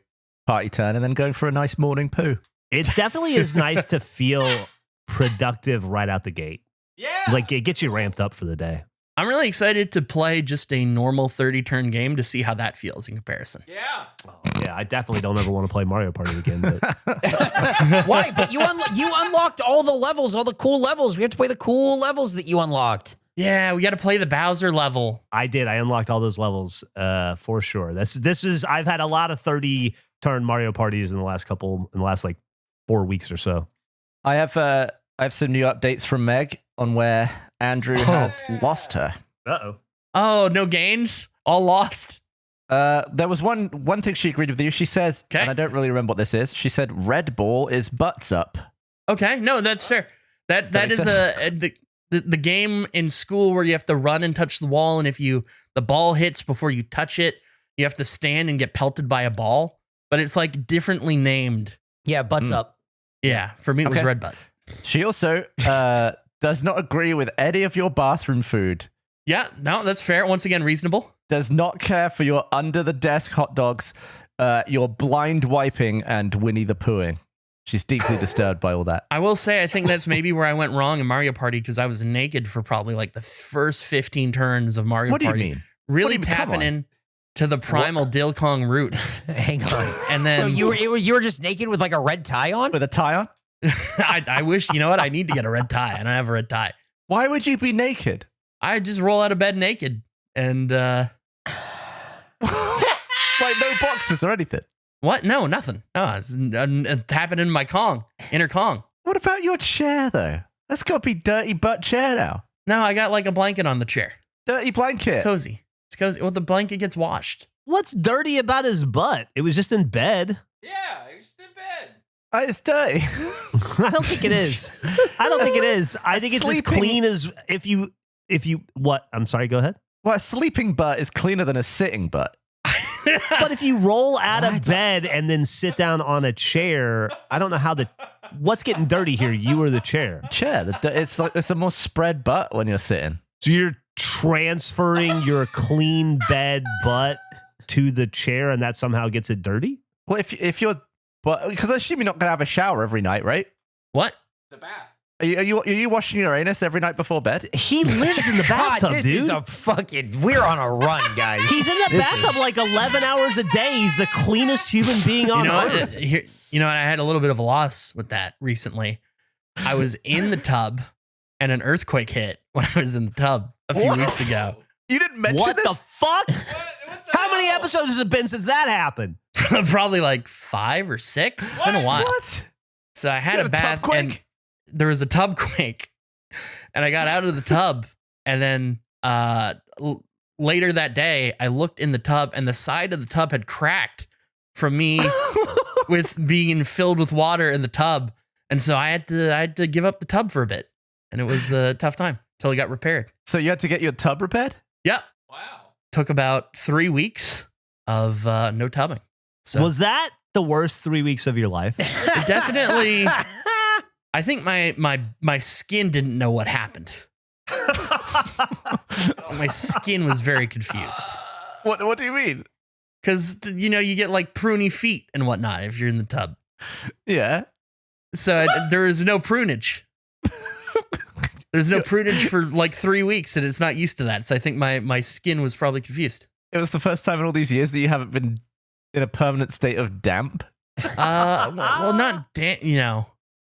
Party turn and then going for a nice morning poo. It definitely is nice to feel productive right out the gate. Yeah. Like it gets you ramped up for the day. I'm really excited to play just a normal 30-turn game to see how that feels in comparison. Yeah. Oh, yeah, I definitely don't ever want to play Mario Party again. But Why? But you unlocked all the levels, all the cool levels. We have to play the cool levels that you unlocked. Yeah, we got to play the Bowser level. I did. I unlocked all those levels for sure. This is. I've had a lot of 30-turn Mario parties in the last like 4 weeks or so. I have some new updates from Meg on where Andrew has lost her. Uh-oh. Oh, no gains? All lost? There was one thing she agreed with you. She says, and I don't really remember what this is. She said red ball is butts up. Okay, no, that's fair. That is the game in school where you have to run and touch the wall, and if the ball hits before you touch it, you have to stand and get pelted by a ball. But it's like differently named. Yeah, butts up. Yeah, for me it was red butt. She also does not agree with any of your bathroom food. Yeah, no, that's fair. Once again, reasonable. Does not care for your under the desk hot dogs, your blind wiping, and Winnie the Poohing. She's deeply disturbed by all that. I will say, I think that's maybe where I went wrong in Mario Party because I was naked for probably like the first 15 turns of Mario Party. What do you mean? Really Come tapping on. in. to the primal Dilkong roots. Hang on. And then So you were just naked with like a red tie on? With a tie on? I wish, you know what? I need to get a red tie. I don't have a red tie. Why would you be naked? I just roll out of bed naked and Like no boxes or anything. what? No, nothing. No, it's tapping in my inner Kong. What about your chair though? That's got to be dirty butt chair now. No, I got like a blanket on the chair. Dirty blanket. It's cozy. It's cozy. Well, the blanket gets washed. What's dirty about his butt? It was just in bed. Yeah, he's in bed. It's dirty. I don't think it is. I don't think it is. I think it's as sleeping- clean as if you what? I'm sorry, go ahead. Well, a sleeping butt is cleaner than a sitting butt. But if you roll out of bed and then sit down on a chair, I don't know how what's getting dirty here, you or the chair? Chair. It's like it's a more spread butt when you're sitting. So you're transferring your clean bed butt to the chair and that somehow gets it dirty? Well, if you're, but because I assume you're not gonna have a shower every night, right? What? The bath. Are you washing your anus every night before bed? He lives in the God, bathtub, this dude. is a fucking. We're on a run, guys. He's in the This bathtub is- like 11 hours a day. He's the cleanest human being on You know, earth. you know what? I had a little bit of a loss with that recently. I was in the tub and an earthquake hit when I was in the tub a few What? weeks ago. You didn't mention What this? the fuck? What the How many hell? episodes has it been since that happened? Probably like 5 or 6. It's been a while. What? So I had You a had bath tub and quake? there was a tub quake. And I got out of the tub and then later that day I looked in the tub and the side of the tub had cracked from me with being filled with water in the tub. And so I had to give up the tub for a bit. And it was a tough time till it got repaired. So you had to get your tub repaired? Yep. Wow. Took about 3 weeks of no tubbing. So Was that the worst 3 weeks of your life? it definitely, I think my skin didn't know what happened. My skin was very confused. What do you mean? Because, you know, you get like pruny feet and whatnot if you're in the tub. Yeah. So there is no prunage. There's no prunage for like 3 weeks and it's not used to that. So I think my skin was probably confused. It was the first time in all these years that you haven't been in a permanent state of damp. Well, not, you know,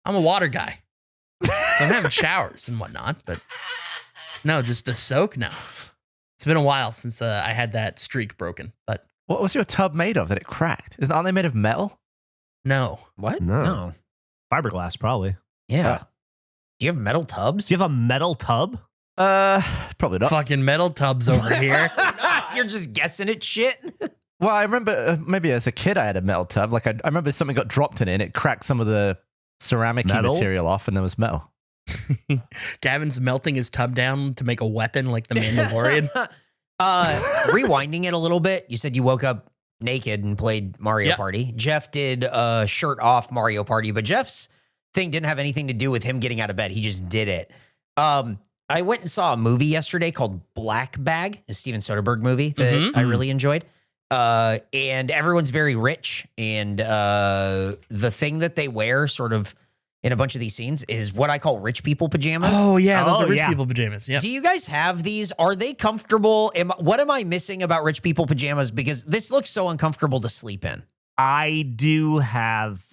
I'm a water guy. So I'm having showers and whatnot, but no, just a soak now. It's been a while since I had that streak broken, but What was your tub made of that it cracked? Aren't they made of metal? no. What? No. Fiberglass, probably. Yeah. Do you have metal tubs? Do you have a metal tub? Probably not. Fucking metal tubs over here. You're just guessing at shit. Well, I remember maybe as a kid I had a metal tub. Like I remember something got dropped in it and it cracked some of the ceramic Metal? material off and there was metal. Gavin's melting his tub down to make a weapon like the Mandalorian. Rewinding it a little bit, you said you woke up naked and played Mario Yep. Party. Jeff did shirt off Mario Party, but Jeff's thing didn't have anything to do with him getting out of bed. He just did it. I went and saw a movie yesterday called Black Bag, a Steven Soderbergh movie that Mhm. I really enjoyed. And everyone's very rich. And the thing that they wear sort of in a bunch of these scenes is what I call rich people pajamas. Oh, yeah. Those Oh, are rich yeah. people pajamas. Yeah. Do you guys have these? Are they comfortable? What am I missing about rich people pajamas? Because this looks so uncomfortable to sleep in. I do have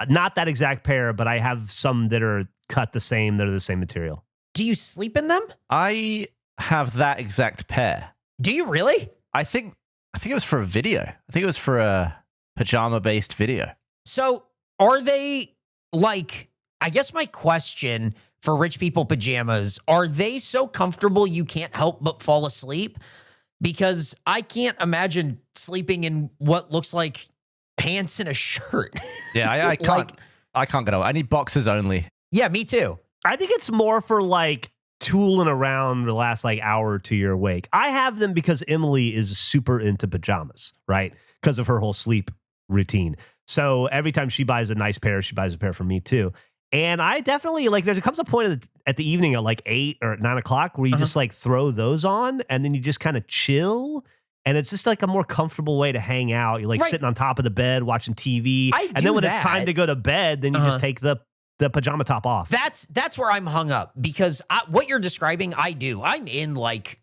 not that exact pair, but I have some that are cut the same, that are the same material. Do you sleep in them? I have that exact pair. Do you really? I think it was for a video. I think it was for a pajama-based video. So are they like, I guess my question for rich people pajamas, are they so comfortable you can't help but fall asleep? Because I can't imagine sleeping in what looks like pants and a shirt. Yeah, I can't. I can't get over. I need boxes only. Yeah, me too. I think it's more for like tooling around the last like hour or two you're awake. I have them because Emily is super into pajamas, right? Because of her whole sleep routine. So every time she buys a nice pair, she buys a pair for me too. And I definitely like, comes a point at the evening at like 8 or 9 o'clock where you just like throw those on and then you just kind of chill. And it's just like a more comfortable way to hang out. You're like Right. sitting on top of the bed watching TV. I And do then when it's that. time to go to bed, then you just take the pajama top off. That's where I'm hung up because what you're describing, I do. I'm in like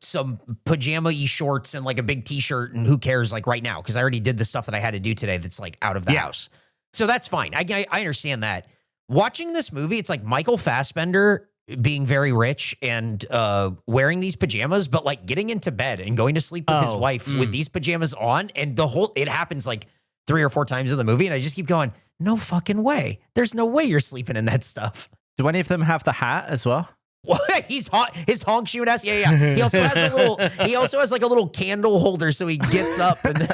some pajama-y shorts and like a big t-shirt, and who cares like right now? Because I already did the stuff that I had to do today that's like out of the house. So that's fine. I understand that. Watching this movie, it's like Michael Fassbender being very rich and wearing these pajamas, but like getting into bed and going to sleep with his wife with these pajamas on, and it happens like 3 or 4 times in the movie, and I just keep going, no fucking way. There's no way you're sleeping in that stuff. Do any of them have the hat as well? What? His honk shoe ass. Yeah. He also has like a little candle holder, so he gets up and.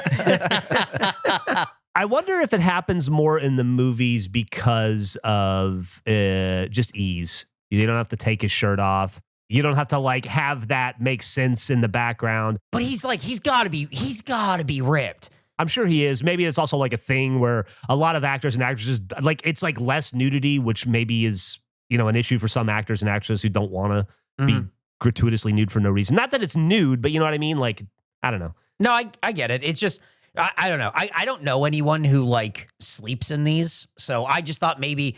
I wonder if it happens more in the movies because of just ease. You don't have to take his shirt off. You don't have to like have that make sense in the background. But he's got to be ripped. I'm sure he is. Maybe it's also like a thing where a lot of actors and actresses like it's like less nudity, which maybe is an issue for some actors and actresses who don't want to be gratuitously nude for no reason. Not that it's nude, but you know what I mean? Like, I don't know. No, I get it. It's just, I don't know. I don't know anyone who like sleeps in these. So I just thought maybe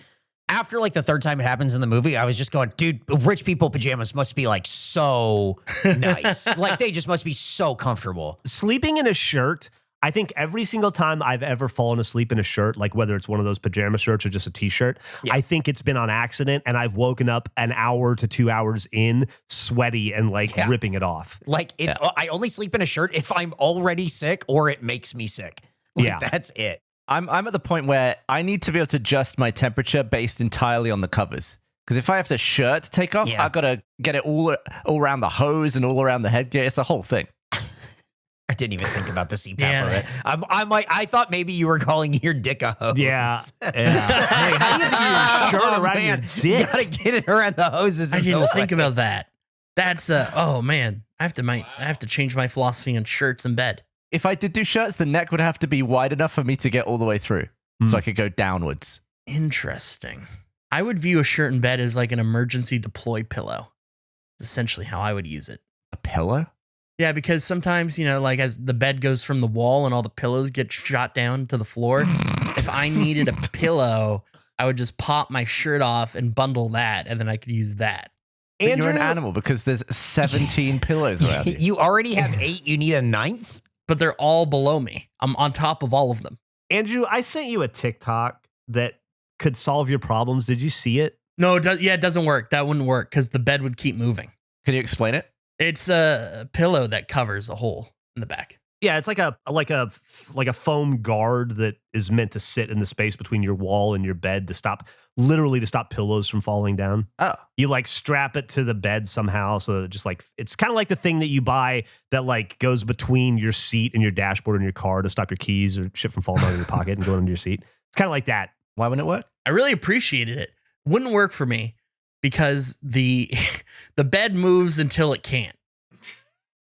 after like the third time it happens in the movie, I was just going, dude, rich people pajamas must be like so nice. Like they just must be so comfortable. Sleeping in a shirt, I think every single time I've ever fallen asleep in a shirt, like whether it's one of those pajama shirts or just a t-shirt, I think it's been on accident, and I've woken up an hour to 2 hours in, sweaty and like ripping it off. Like I only sleep in a shirt if I'm already sick or it makes me sick. Like, that's it. I'm at the point where I need to be able to adjust my temperature based entirely on the covers. Because if I have the shirt to take off, I've got to get it all around the hose and all around the headgear. It's the whole thing. I didn't even think about the CPAP of it. I'm like, I thought maybe you were calling your dick a hose. Yeah. Hey, how do you have to get your shirt around your dick? You gotta get it around the hoses. I didn't think about that. That's oh man, I have to change my philosophy on shirts in bed. If I did do shirts, the neck would have to be wide enough for me to get all the way through, so I could go downwards. Interesting. I would view a shirt in bed as like an emergency deploy pillow. That's essentially how I would use it. A pillow? Yeah, because sometimes, like as the bed goes from the wall and all the pillows get shot down to the floor, if I needed a pillow, I would just pop my shirt off and bundle that, and then I could use that. But you're an animal because there's 17 pillows around you. You already have 8. You need a 9th? But they're all below me. I'm on top of all of them. Andrew, I sent you a TikTok that could solve your problems. Did you see it? No, it doesn't work. That wouldn't work because the bed would keep moving. Can you explain it? It's a pillow that covers a hole in the back. Yeah, it's like a foam guard that is meant to sit in the space between your wall and your bed to stop pillows from falling down. Oh. You like strap it to the bed somehow so that it just like, it's kind of like the thing that you buy that like goes between your seat and your dashboard in your car to stop your keys or shit from falling out of your pocket and going into your seat. It's kind of like that. Why wouldn't it work? I really appreciated it. Wouldn't work for me because the bed moves until it can't.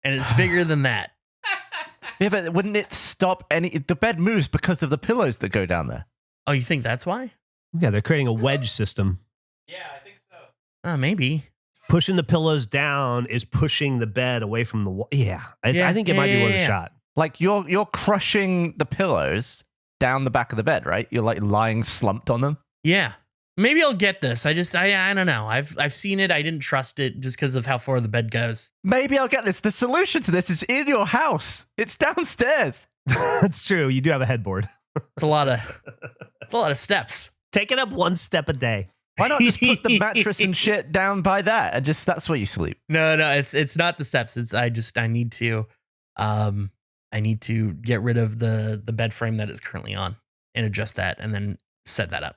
And it's bigger than that. Yeah, but wouldn't it stop the bed moves because of the pillows that go down there? Oh, you think that's why? Yeah, they're creating a wedge system. Yeah, I think so. Maybe. Pushing the pillows down is pushing the bed away from the wall. Yeah, I think it might be worth a shot. Like you're crushing the pillows down the back of the bed, right? You're like lying slumped on them. Yeah. Maybe I'll get this. I don't know. I've seen it. I didn't trust it just because of how far the bed goes. Maybe I'll get this. The solution to this is in your house. It's downstairs. That's true. You do have a headboard. It's a lot of steps. Take it up one step a day. Why not just put the mattress and shit down by that and just that's where you sleep? No, it's not the steps. I need to get rid of the bed frame that is currently on and adjust that and then set that up.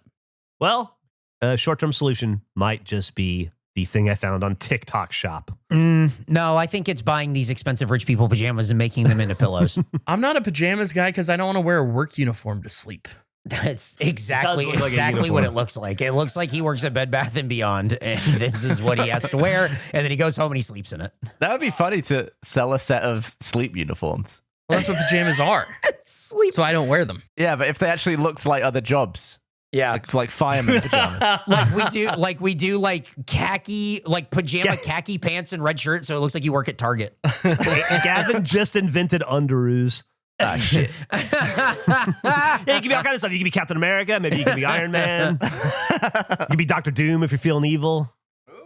Well, a short-term solution might just be the thing I found on TikTok Shop. No, I think it's buying these expensive rich people pajamas and making them into pillows. I'm not a pajamas guy because I don't want to wear a work uniform to sleep. That's exactly like what it looks like. It looks like he works at Bed Bath & Beyond, and this is what he has to wear, and then he goes home and he sleeps in it. That would be funny to sell a set of sleep uniforms. Well, that's what pajamas are. Sleep. So I don't wear them. Yeah, but if they actually looked like other jobs. Yeah, like fireman pajamas. we do khaki, like pajama khaki pants and red shirt, so it looks like you work at Target. Gavin just invented underoos. Ah, shit. Yeah, you can be all kinds of stuff. You can be Captain America. Maybe you can be Iron Man. You can be Dr. Doom if you're feeling evil. Have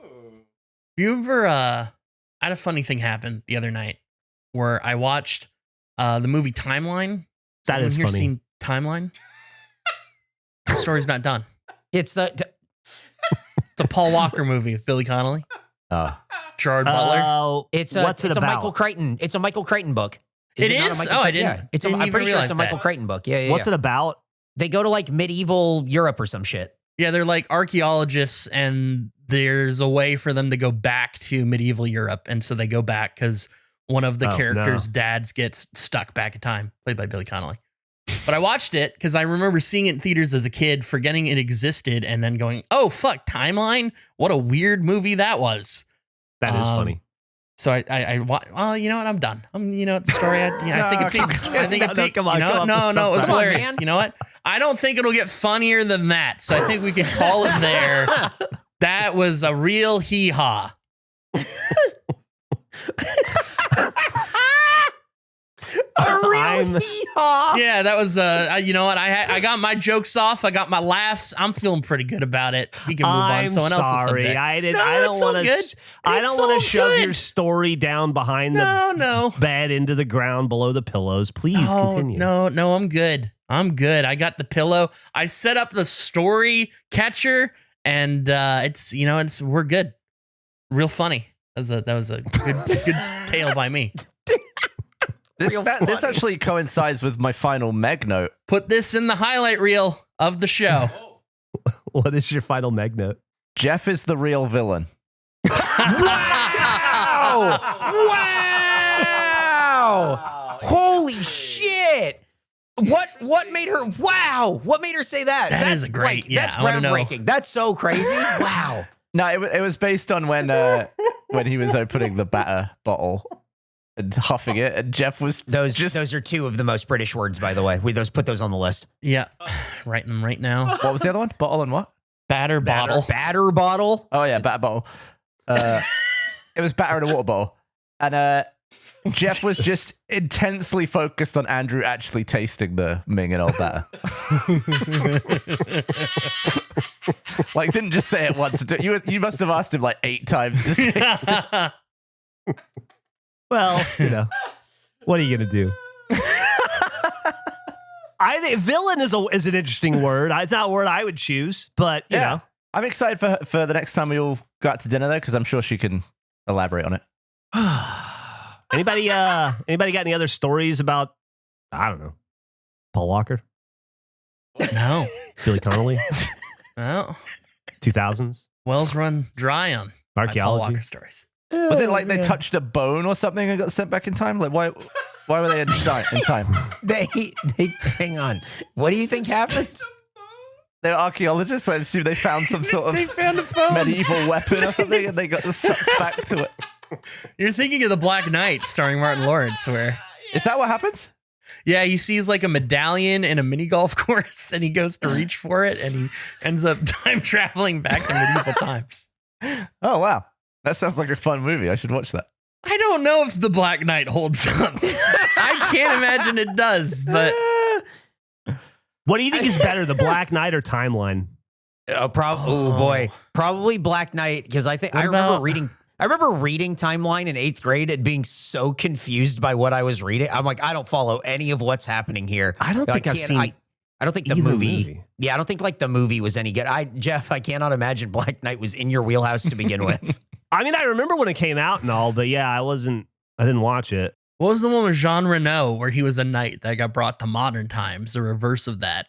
you ever, I had a funny thing happen the other night where I watched the movie Timeline. That is here funny. Seen Timeline? The story's not done. It's It's a Paul Walker movie with Billy Connolly, Gerard Butler. it's what's it a about? Michael Crichton. It's a Michael Crichton book. It not a is? Michael Oh, I Crichton? didn't- Yeah. It's didn't I'm even pretty sure it's a realize Michael that. Crichton book. Yeah, yeah. What's yeah. it about? They go to like medieval Europe or some shit. Yeah, they're like archaeologists, and there's a way for them to go back to medieval Europe, and so they go back because one of the Oh, characters' dads gets stuck back in time, played by Billy Connolly. But I watched it because I remember seeing it in theaters as a kid, forgetting it existed, and then going, "Oh fuck, Timeline! What a weird movie that was." That is funny. So well, you know what? I'm done. You know what? The story. I think it peaked. I think it peaked. come on, You know come what? on, No, put no, it some was stuff on, hilarious. man. You know what? I don't think it'll get funnier than that. So I think we can call it there. That was a real hee-haw. A real I'm- hee-haw. Yeah, that was. You know what? I got my jokes off. I got my laughs. I'm feeling pretty good about it. We can move on. I'm to Someone else's sorry. subject. I No, don't it's so want good. to. I It's don't want so to shove good. your story down behind the No. bed into the ground below the pillows. Please continue. No, I'm good. I'm good. I got the pillow. I set up the story catcher, and we're good. Real funny. That was a good tale by me. This actually coincides with my final Meg note. Put this in the highlight reel of the show. What is your final Meg note? Geoff is the real villain. Wow! Wow! Holy shit! What made her? Wow! What made her say that? That is great. Yeah, that's I wanna know. groundbreaking. That's so crazy. Wow! No, it was based on when he was opening the batter bottle and huffing it, and Geoff was Those are two of the most British words, by the way. We put those on the list. Yeah, writing them right now. What was the other one? Bottle and what? Batter bottle. Batter bottle. Oh yeah, batter bottle. It was batter in a water bottle, and Geoff was just intensely focused on Andrew actually tasting the Ming and old batter. Like, didn't just say it once. You must have asked him like 8 times to taste it. Well, what are you gonna do? I think villain is an interesting word. It's not a word I would choose, but you know. I'm excited for the next time we all go out to dinner though, because I'm sure she can elaborate on it. Anybody got any other stories about, I don't know, Paul Walker, No. Billy Connolly, Well, 2000s, wells run dry on my Paul archaeology? Walker stories. Was it like they touched a bone or something and got sent back in time? Like why were they in time? They hang on. What do you think happened? They're archaeologists. I assume they found some sort of found a phone. medieval weapon or something, and they got sucked back to it. You're thinking of The Black Knight starring Martin Lawrence, where Is that what happens? he sees like a medallion in a mini golf course, and he goes to reach for it, and he ends up time traveling back to medieval times. Oh wow, that sounds like a fun movie. I should watch that. I don't know if The Black Knight holds up. I can't imagine it does, but What do you think is better, the Black Knight or Timeline? Oh boy, probably Black Knight, because I remember reading Timeline in 8th grade and being so confused by what I was reading. I'm like, I don't follow any of what's happening here. I don't think I've seen. I don't think the either movie. Yeah, I don't think like the movie was any good. Geoff, I cannot imagine Black Knight was in your wheelhouse to begin with. I mean, I remember when it came out and all, but yeah, I didn't watch it. what was the one with Jean Reno where he was a knight that got brought to modern times? The reverse of that.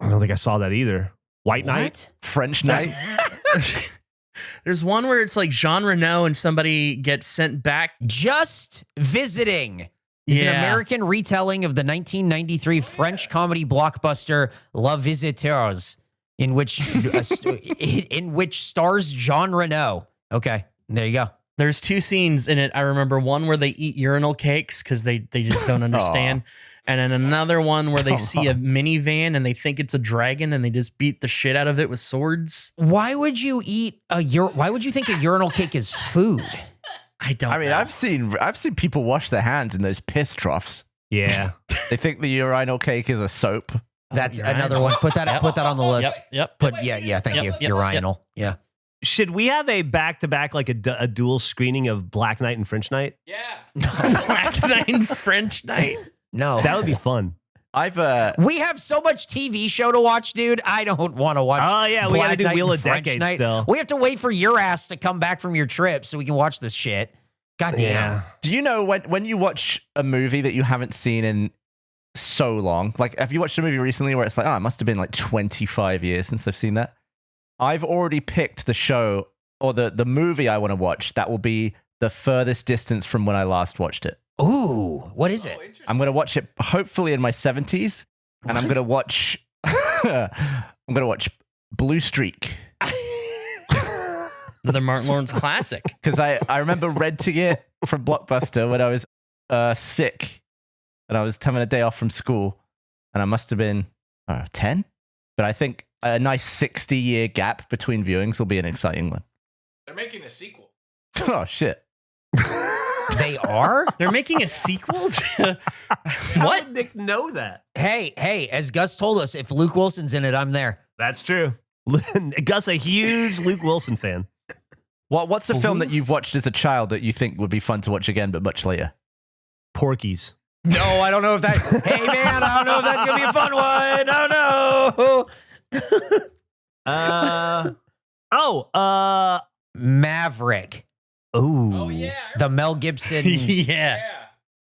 I don't think I saw that either. White Knight? French Knight. There's one where it's like Jean Reno and somebody gets sent back. Just Visiting is an American retelling of the 1993 French comedy blockbuster La Visiteurs, in which stars Jean Reno. Okay, there you go. There's 2 scenes in it. I remember one where they eat urinal cakes because they just don't understand. And then another one where they see a minivan and they think it's a dragon and they just beat the shit out of it with swords. Why would you think a urinal cake is food? I don't I mean, know. I've seen people wash their hands in those piss troughs. Yeah. They think the urinal cake is a soap. That's urinal. another one. Put that on the list. Yep. Thank you. Yep. Urinal. Yeah. Should we have a back-to-back, like a dual screening of Black Knight and French Knight? Yeah. Black Knight and French Knight. No. That would be fun. We have so much TV show to watch, dude. I don't want to watch. Oh, yeah, we got to do Black Wheel Knight of and French Decades Knight. still. We have to wait for your ass to come back from your trip so we can watch this shit. God damn. Yeah. Do you know when you watch a movie that you haven't seen in so long? Like, have you watched a movie recently where it's like, oh, it must have been like 25 years since I've seen that? I've already picked the show or the movie I want to watch that will be the furthest distance from when I last watched it. Ooh, what is it? I'm going to watch it hopefully in my 70s, and I'm going to watch Blue Streak. Another Martin Lawrence classic. Because I remember renting it from Blockbuster when I was sick and I was having a day off from school, and I must have been 10, but I think a nice 60-year gap between viewings will be an exciting one. They're making a sequel. Oh shit. They are? They're making a sequel to How what? did Nick know that? Hey, as Gus told us, if Luke Wilson's in it, I'm there. That's true. Gus, a huge Luke Wilson fan. What's a film that you've watched as a child that you think would be fun to watch again, but much later? Porky's. No, I don't know if that. Hey, man, I don't know if that's going to be a fun one. Oh, no. Maverick. Ooh. Oh yeah. The Mel Gibson. Yeah.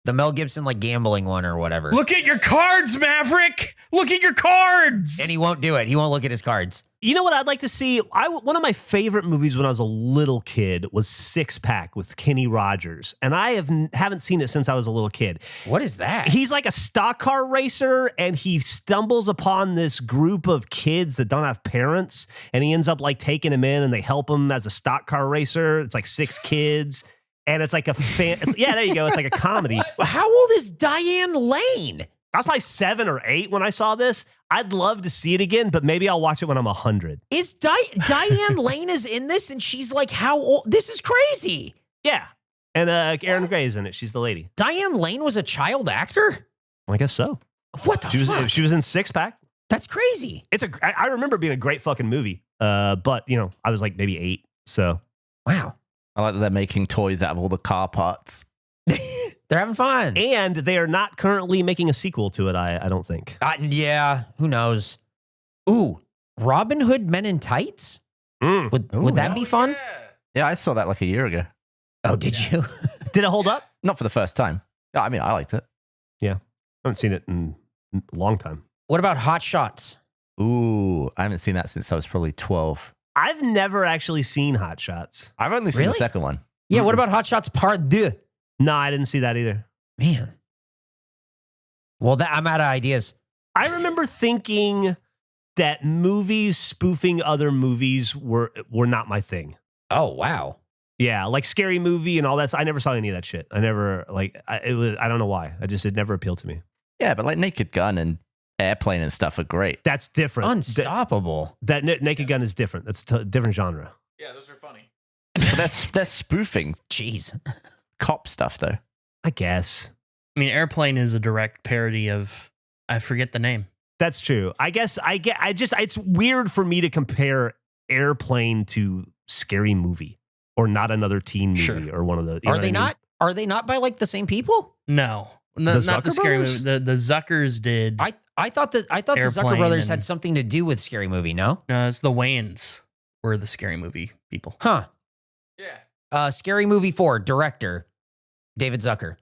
The Mel Gibson, like, gambling one or whatever. Look at your cards, Maverick. Look at your cards. And he won't do it. He won't look at his cards. You know what I'd like to see? One of my favorite movies when I was a little kid was Six Pack with Kenny Rogers, and I haven't seen it since I was a little kid. What is that? He's like a stock car racer, and he stumbles upon this group of kids that don't have parents, and he ends up like taking them in, and they help him as a stock car racer. It's like 6 kids, and it's like a yeah, there you go. It's like a comedy. How old is Diane Lane? I was probably 7 or 8 when I saw this. I'd love to see it again, but maybe I'll watch it when I'm 100. Is Diane Lane is in this, and she's like, how old? This is crazy. Yeah. And Erin Gray's in it. She's the lady. Diane Lane was a child actor? I guess so. What the fuck? She was in Six Pack. That's crazy. I remember being a great fucking movie. But you know, I was like maybe 8. So Wow. I like that they're making toys out of all the car parts. They're having fun. and they are not currently making a sequel to it. I don't think. Yeah, who knows? Ooh, Robin Hood Men in Tights? Would that be fun? Yeah. Yeah, I saw that like a year ago. Oh, did you? Did it hold up? Not for the first time. Yeah, I mean, I liked it. I haven't seen it in a long time. What about Hot Shots? Ooh, I haven't seen that since I was probably 12. I've never actually seen Hot Shots. I've only seen Really? the second one. Yeah, what about Hot Shots Part 2? No, I didn't see that either. Man. Well, I'm out of ideas. I remember thinking that movies spoofing other movies were not my thing. Oh, wow. Yeah, like Scary Movie and all that. I never saw any of that shit. I never I don't know why. It never appealed to me. Yeah, but like Naked Gun and Airplane and stuff are great. That's different. Unstoppable. That Naked Gun is different. That's a different genre. Yeah, those are funny. But they're spoofing Jeez. cop stuff, though. I guess. I mean, Airplane is a direct parody of, I forget the name. That's true. I guess it's weird for me to compare Airplane to Scary Movie or Not Another Teen Movie Sure. or one of the. You know Are what they I mean? not? Are they not by like the same people? No, The not the Zucker scary brothers? movie. The Zuckers did. I thought the Zucker Airplane brothers and- had something to do with Scary Movie. No. No, it's the Wayans were the scary movie people. Huh. Yeah. Scary Movie 4 director David Zucker.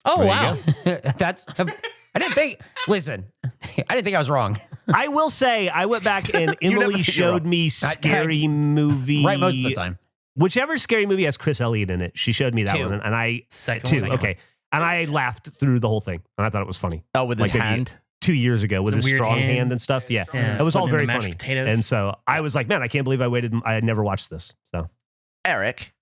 Oh There you wow! That's. I didn't think. Listen, I didn't think I was wrong. I will say I went back and You never Emily think you're showed wrong. me Scary Movie. Right, most of the time. Whichever Scary Movie has Chris Elliott in it, she showed me that 2. one, and I Second 2. one. Okay, and I laughed through the whole thing, and I thought it was funny. Oh, with his Like maybe hand. 2 years ago with It's a his weird strong hand. hand and stuff. Yeah. Yeah, It was all putting in very the mashed funny. potatoes. And so I was like, man, I can't believe I waited. I had never watched this. So Eric,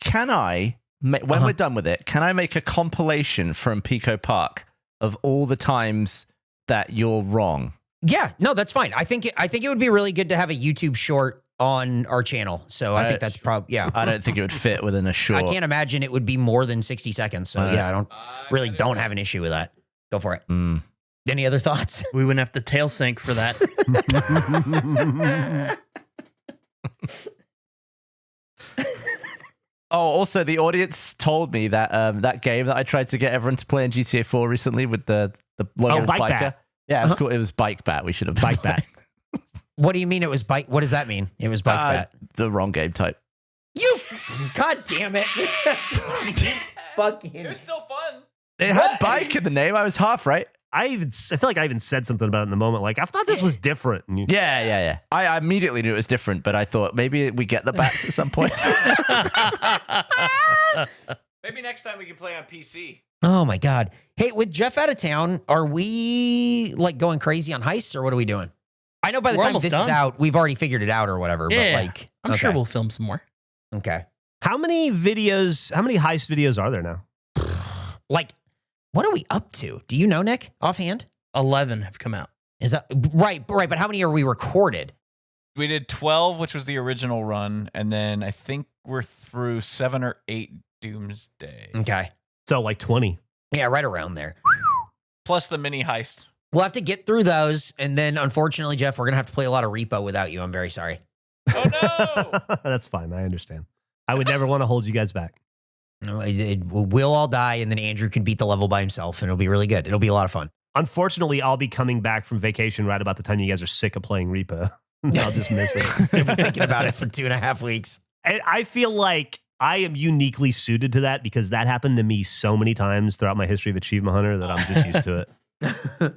can I, when we're done with it, can I make a compilation from Pico Park of all the times that you're wrong? Yeah, no, that's fine. I think it would be really good to have a YouTube short on our channel. So I think that's probably I don't think it would fit within a short. I can't imagine it would be more than 60 seconds. So yeah, I don't have an issue with that. Go for it. Mm. Any other thoughts? We wouldn't have to tail sync for that. Oh, also, the audience told me that that game that I tried to get everyone to play in GTA 4 recently with the logo of Bike biker. Bat. Yeah, it was cool. It was Bike Bat. We should have Bike Bat. What do you mean it was bike? What does that mean? It was bike bat. The wrong game type. You, God damn it! Fucking. It was still fun. It had bike in the name. I was half right. I feel like I even said something about it in the moment. Like, I thought this was different. And Yeah. I immediately knew it was different, but I thought maybe we get the bats at some point. Maybe next time we can play on PC. Oh my God! Hey, with Geoff out of town, are we like going crazy on heists, or what are we doing? I know by the We're time almost this done. is out, we've already figured it out or whatever. Yeah, But like, I'm sure we'll film some more. Okay. how many heist videos are there now? Like, what are we up to? Do you know, Nick, offhand? 11 have come out. Is that right? Right. But how many are we recorded? We did 12, which was the original run, and then I think we're through 7 or 8 Doomsday. Okay. So like 20. Yeah, right around there. Plus the mini heist. We'll have to get through those. And then, unfortunately, Geoff, we're going to have to play a lot of Repo without you. I'm very sorry. Oh, no! That's fine. I understand. I would never want to hold you guys back. No, we'll all die, and then Andrew can beat the level by himself, and it'll be really good. It'll be a lot of fun. Unfortunately, I'll be coming back from vacation right about the time you guys are sick of playing Repo. I'll just miss it. I've been thinking about it for 2.5 weeks. And I feel like I am uniquely suited to that because that happened to me so many times throughout my history of Achievement Hunter that I'm just used to it.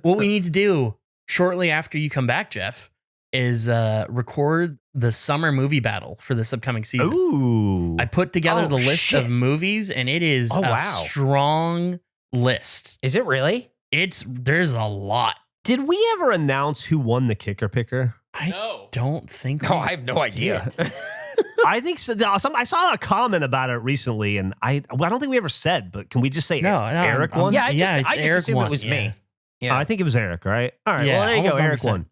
What we need to do shortly after you come back, Geoff, is record the summer movie battle for this upcoming season. Ooh. I put together the list shit. of movies, and it is wow. a strong list. Is it really? There's a lot. Did we ever announce who won the kicker picker? I No. don't think. Oh, we I have no idea. I think so. I saw a comment about it recently, and I don't think we ever said, but can we just say No, Eric I'm- won? Yeah, I Yeah, just Eric assumed won. it was Yeah. me. Yeah, I think it was Eric, right? All right, Yeah, well, there you go. almost Eric 100%. won.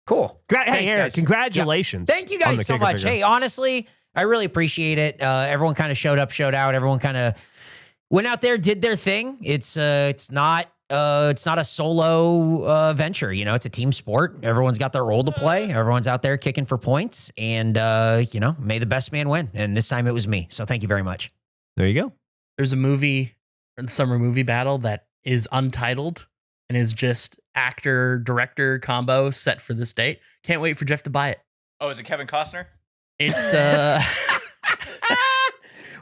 cool. Hey, Thanks, Eric, guys. congratulations. Thank you on guys the so kicker much. picker. Hey, honestly, I really appreciate it. Everyone kind of showed up, showed out. Everyone kind of went out there, did their thing. It's not a solo venture. You know, it's a team sport. Everyone's got their role to play. Everyone's out there kicking for points, and may the best man win. And this time it was me. So thank you very much. There you go. There's a movie, the summer movie battle, that is untitled and is just actor-director combo set for this date. Can't wait for Geoff to buy it. Oh, is it Kevin Costner? It's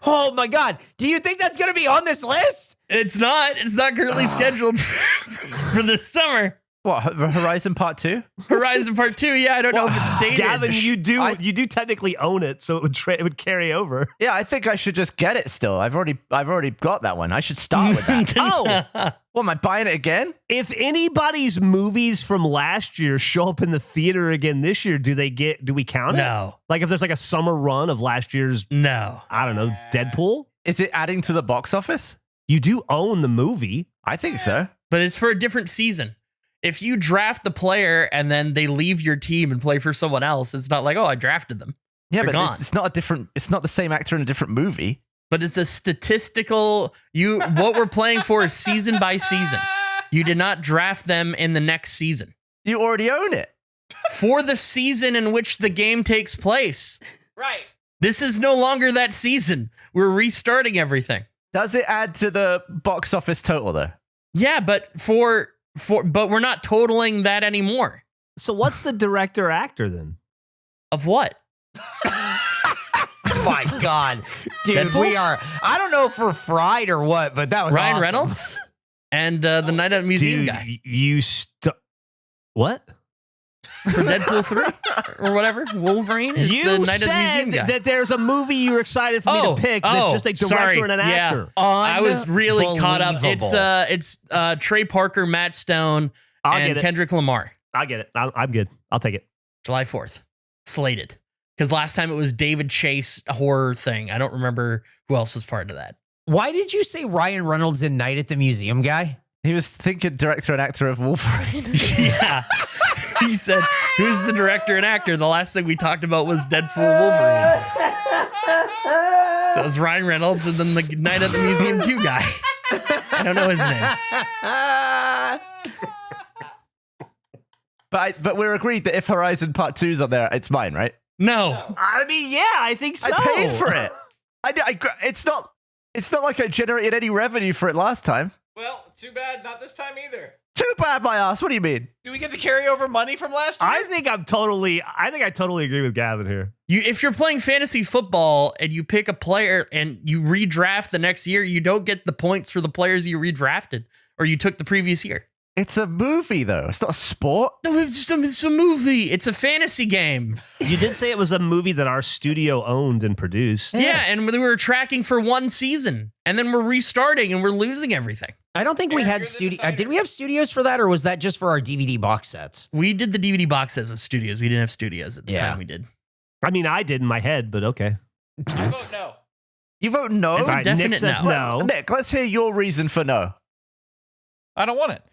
Oh my God! Do you think that's gonna be on this list? it's not currently scheduled for this summer. What, Horizon Part 2? Horizon Part 2. Yeah, I don't know if it's dated. Gavin, you do technically own it, so it would carry over. Yeah, I think I should just get it still. I've already got that one. I should start with that. Oh, What, am I buying it again? if anybody's movies from last year show up in the theater again this year, do we count it? No. Like if there's like a summer run of last year's, No. I don't know, Deadpool? Is it adding to the box office? You do own the movie. I think so. But it's for a different season. If you draft the player and then they leave your team and play for someone else, it's not like, oh, I drafted them. Yeah, They're but gone. it's not the same actor in a different movie. But it's a statistical, what we're playing for is season by season. You did not draft them in the next season. You already own it. For the season in which the game takes place. Right. This is no longer that season. We're restarting everything. Does it add to the box office total though? Yeah, but but we're not totaling that anymore. So what's the director actor then? Of what? Oh my God, dude, Deadpool? we are. I don't know if we're fried or what, but that was Ryan awesome. Reynolds and the Night at the Museum Dude, guy what? for Deadpool 3 or whatever. Wolverine is You the Night at the Museum said guy. that there's a movie you're excited for me to pick that's just a director sorry. and an Yeah. actor. I was really caught up. Unbelievable. It's Trey Parker, Matt Stone, I'll and get it. Kendrick Lamar. I get it. I'm good. I'll take it. July 4th. Slated. Because last time it was David Chase horror thing. I don't remember who else was part of that. Why did you say Ryan Reynolds in Night at the Museum guy? He was thinking director and actor of Wolverine. Yeah. He said, who's the director and actor? The last thing we talked about was Deadpool Wolverine. So it was Ryan Reynolds and then the Night at the Museum 2 guy. I don't know his name. But we're agreed that if Horizon Part 2's on there, it's mine, right? No. I mean, yeah, I think so. I paid for it. It's not like I generated any revenue for it last time. Well, too bad. Not this time either. Too bad, my ass. What do you mean? Do we get to carry over money from last year? I think I totally agree with Gavin here. If you're playing fantasy football and you pick a player and you redraft the next year, you don't get the points for the players you redrafted or you took the previous year. It's a movie, though. It's not a sport. No, it's a movie. It's a fantasy game. You did say it was a movie that our studio owned and produced. Yeah, and we were tracking for one season, and then we're restarting and we're losing everything. I don't think we had studio. Did we have studios for that, or was that just for our DVD box sets? We did the DVD box sets with studios. We didn't have studios at the time we did. I mean, I did in my head, but okay. I vote no. You vote no? That's a Nick definite says no. no. Nick, let's hear your reason for no. I don't want it.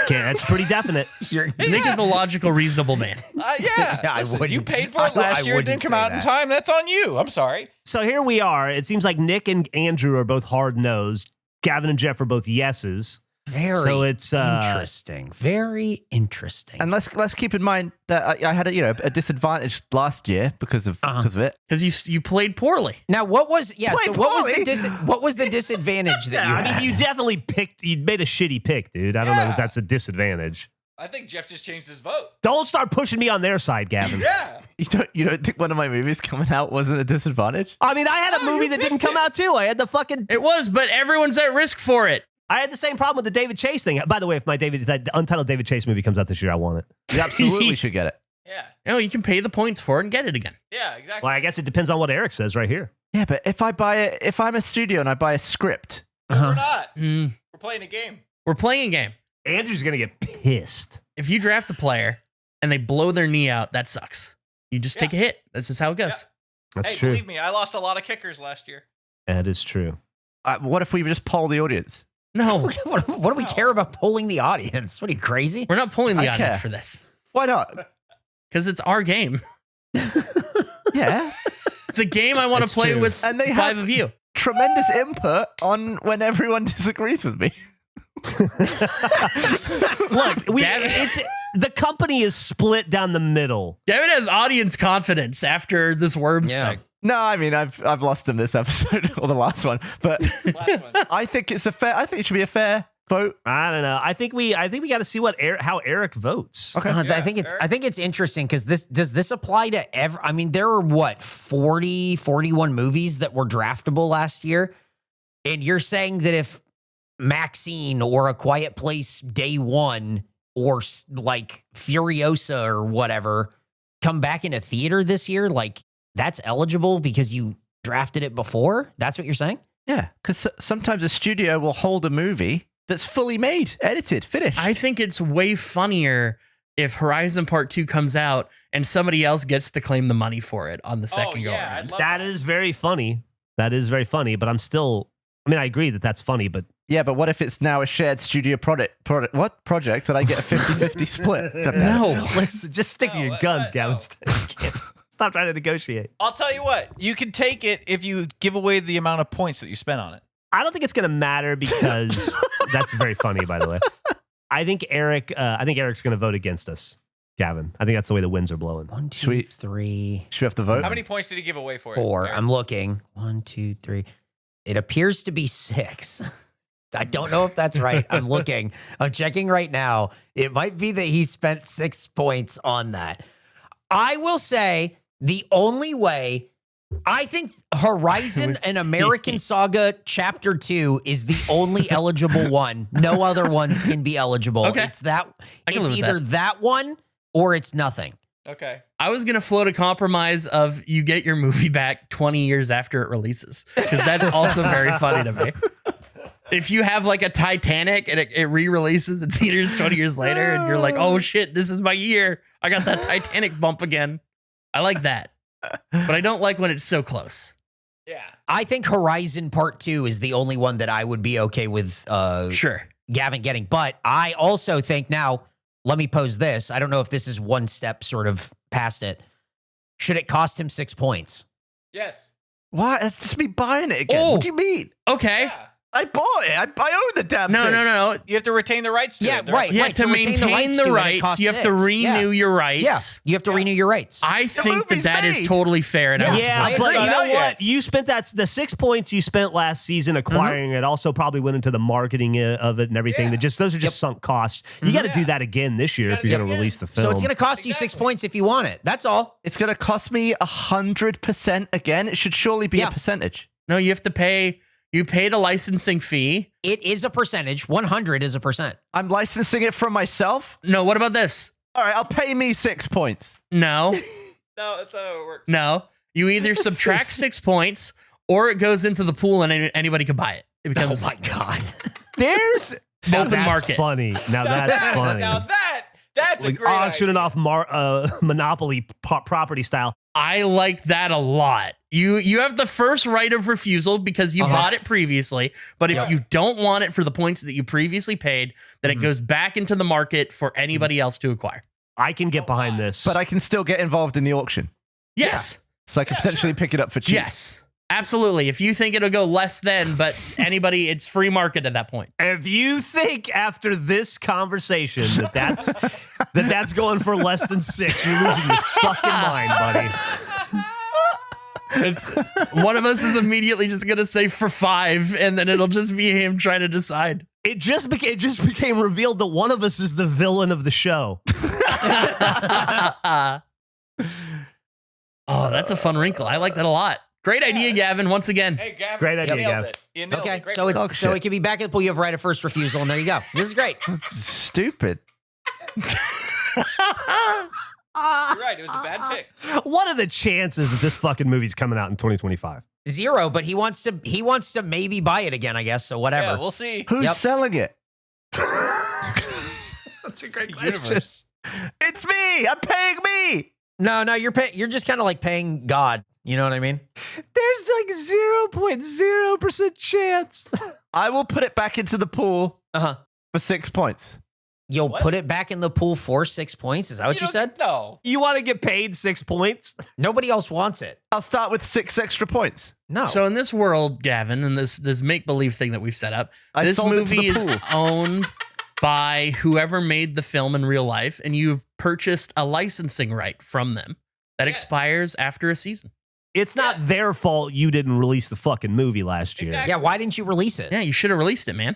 Okay, that's pretty definite. Nick is a logical, reasonable man. Yeah. Yeah, I Listen, wouldn't- you paid for it I last year. It wouldn't didn't come say out in that. time. That's on you. I'm sorry. So here we are. It seems like Nick and Andrew are both hard nosed. Gavin and Geoff are both yeses. Very So it's interesting. Very interesting. And let's keep in mind that I had a disadvantage last year because of it. Because you played poorly. Now, what was Played what was the disadvantage that you I had? mean, you definitely you made a shitty pick, dude. I don't know if that's a disadvantage. I think Geoff just changed his vote. Don't start pushing me on their side, Gavin. Yeah. You don't think one of my movies coming out wasn't a disadvantage? I mean, I had a movie that didn't come out too. I had It was, but everyone's at risk for it. I had the same problem with the David Chase thing. By the way, if that untitled David Chase movie comes out this year, I want it. You absolutely should get it. Yeah. You can pay the points for it and get it again. Yeah, exactly. Well, I guess it depends on what Eric says right here. Yeah, but if I'm a studio and I buy a script, We're not. We're playing a game. We're playing a game. Andrew's gonna get pissed. If you draft a player and they blow their knee out, that sucks. You just take a hit. That's just how it goes. That's Hey, true. believe me, I lost a lot of kickers last year. That is true. what if we just poll the audience? No, what do we care about polling the audience? What are you, crazy? we're not pulling the I audience care. for this Why not? because it's our game. Yeah. It's a game I want It's to play true. with And they five have- of you. Tremendous input on when everyone disagrees with me. Look, the company is split down the middle. Gavin has audience confidence after this worms thing. No, I mean I've lost him this episode or the last one, but Last one. I think it should be a fair vote. I don't know. I think we got to see how Eric votes. Okay. I think it's interesting because does this apply to I mean, there were 41 movies that were draftable last year, and you're saying that if Maxine or A Quiet Place Day One or like Furiosa or whatever come back into theater this year, like that's eligible because you drafted it before? That's what you're saying? Yeah, because sometimes a studio will hold a movie that's fully made, edited, finished. I think it's way funnier if Horizon Part 2 comes out and somebody else gets to claim the money for it on the second go yeah, around. I'd love That is very funny. But I'm still. I mean, I agree that that's funny, but Yeah, but what if it's now a shared studio project and I get a 50-50 split? No. let's just stick to No, your guns, no. Gavin. Stop trying to negotiate. I'll tell you what. You can take it if you give away the amount of points that you spent on it. I don't think it's going to matter because that's very funny, by the way. I think Eric's going to vote against us, Gavin. I think that's the way the winds are blowing. 1, 2, Sweet. 3, Should we have to vote? How many points did he give away for it? 4. Eric? I'm looking. 1, 2, 3. It appears to be 6. I don't know if that's right. I'm looking. I'm checking right now. It might be that he spent 6 points on that. I will say the only way. I think Horizon and American Saga Chapter 2 is the only eligible one. No other ones can be eligible. Okay. It's that. I can It's live with either that one or it's nothing. Okay. I was going to float a compromise of you get your movie back 20 years after it releases because that's also very funny to me. If you have like a Titanic and it re-releases in theaters 20 years later and you're like, oh shit, this is my year. I got that Titanic bump again. I like that. But I don't like when it's so close. Yeah. I think Horizon Part 2 is the only one that I would be okay with Sure. Gavin getting. But I also think now, let me pose this. I don't know if this is one step sort of past it. Should it cost him 6 points? Yes. Why? That's just me buying it again. Oh. What do you mean? Okay. Yeah. I bought it. I own the damn No, thing. no. You have to retain the rights to Yeah, it. right. Yeah, to maintain the to it, it rights, costs you have to $6. renew your rights. Yeah, you have to renew your rights. I think movie's that is made. totally fair. And I would Yeah, support but agree. you know Not what? yet. You spent the 6 points you spent last season acquiring it. Also, probably went into the marketing of it and everything. Yeah. Those are just sunk costs. You got to do that again this year if you're going to release the film. So it's going to cost you 6 points if you want it. That's all. It's going to cost me 100% again. It should surely be Yeah. a percentage. No, you have to pay. You paid a licensing fee. It is a percentage. 100 is a percent. I'm licensing it from myself. No, what about this? All right, I'll pay me 6 points. No, No, that's not how it works. no. You either subtract 6 points or it goes into the pool and anybody can buy it. It becomes Oh my God. There's open that's market. funny. Now that's funny. Now that's a Like great auctioning idea. off Monopoly property style. I like that a lot. You have the first right of refusal because you bought it previously, but if you don't want it for the points that you previously paid, then it goes back into the market for anybody else to acquire. I can get behind this. But I can still get involved in the auction. Yes. So I can potentially pick it up for cheap. Yes. Absolutely. If you think it'll go less than, but anybody, it's free market at that point. if you think after this conversation that's going for less than 6, you're losing your fucking mind, buddy. It's one of us is immediately just gonna say for 5, and then it'll just be him trying to decide. It just became revealed that one of us is the villain of the show. Oh, that's a fun wrinkle. I like that a lot. Great idea, Gavin. Once again. Hey, Gavin. Great idea, you nailed Gav. it. You nailed Okay, it. Great so work. it's Dog so shit. it can be back at the pool. You have right of first refusal, and there you go. This is great. Stupid. You're right. It was a bad pick. What are the chances that this fucking movie's coming out in 2025? 0, but he wants to maybe buy it again, I guess. So whatever. Yeah, we'll see. Who's Yep. selling it? That's a great Universe. It's me. I'm paying me. No, you're just kind of like paying God. You know what I mean? There's like 0.0% chance. I will put it back into the pool Uh-huh. for 6 points. You'll What? put it back in the pool for 6 points. Is that what you don't said? get- No. You want to get paid 6 points? Nobody else wants it. I'll start with 6 extra points. No. So in this world, Gavin, and this make-believe thing that we've set up, I this sold it to movie the is pool. owned by whoever made the film in real life, and you've purchased a licensing right from them that expires after a season. It's not their fault you didn't release the fucking movie last year. Exactly. yeah, why didn't you release it? Yeah, you should have released it, man.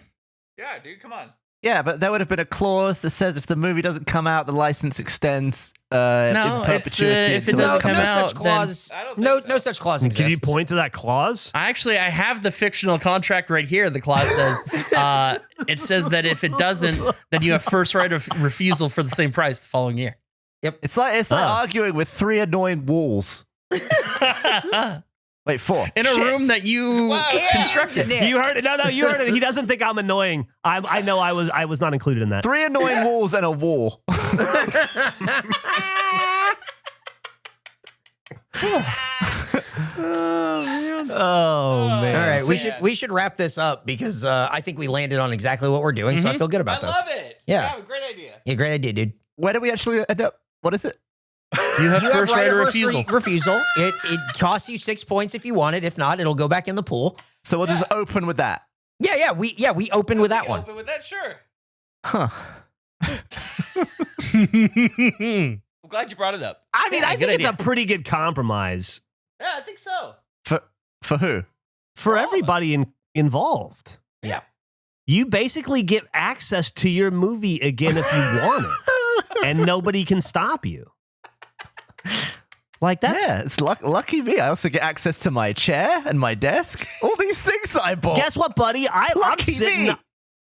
Yeah, dude, come on. Yeah, but there would have been a clause that says if the movie doesn't come out, the license extends No, in it's, perpetuity if it until doesn't it come comes out, such then- clause. I don't No, think so. no such clause exists. Can you point to that clause? I have the fictional contract right here. The clause says, it says that if it doesn't, then you have first right of refusal for the same price the following year. It's like arguing with 3 annoying walls. Wait, 4. In a room that you Wow. constructed. Nick. You heard it. No, you heard it. He doesn't think I'm annoying. I know I was not included in that. 3 annoying walls and a wall. Oh man. All right, man. we should wrap this up because I think we landed on exactly what we're doing, so I feel good I about this. love it. Yeah. Gavin, great idea. Yeah, great idea, dude. Where do we actually end up? What is it? You have You first have right of first refusal. refusal. It costs you 6 points if you want it. If not, it'll go back in the pool. So we'll just open with that. Yeah, we open with that one. Open with that, sure. Huh. I'm glad you brought it up. I mean, Yeah, I good think it's idea. a pretty good compromise Yeah, I think so. For who? for all of everybody involved. Yeah. You basically get access to your movie again if you want it, and nobody can stop you. Like that's. Yeah, it's lucky me. I also get access to my chair and my desk. All these things that I bought. Guess what, buddy? I'm Lucky sitting. me.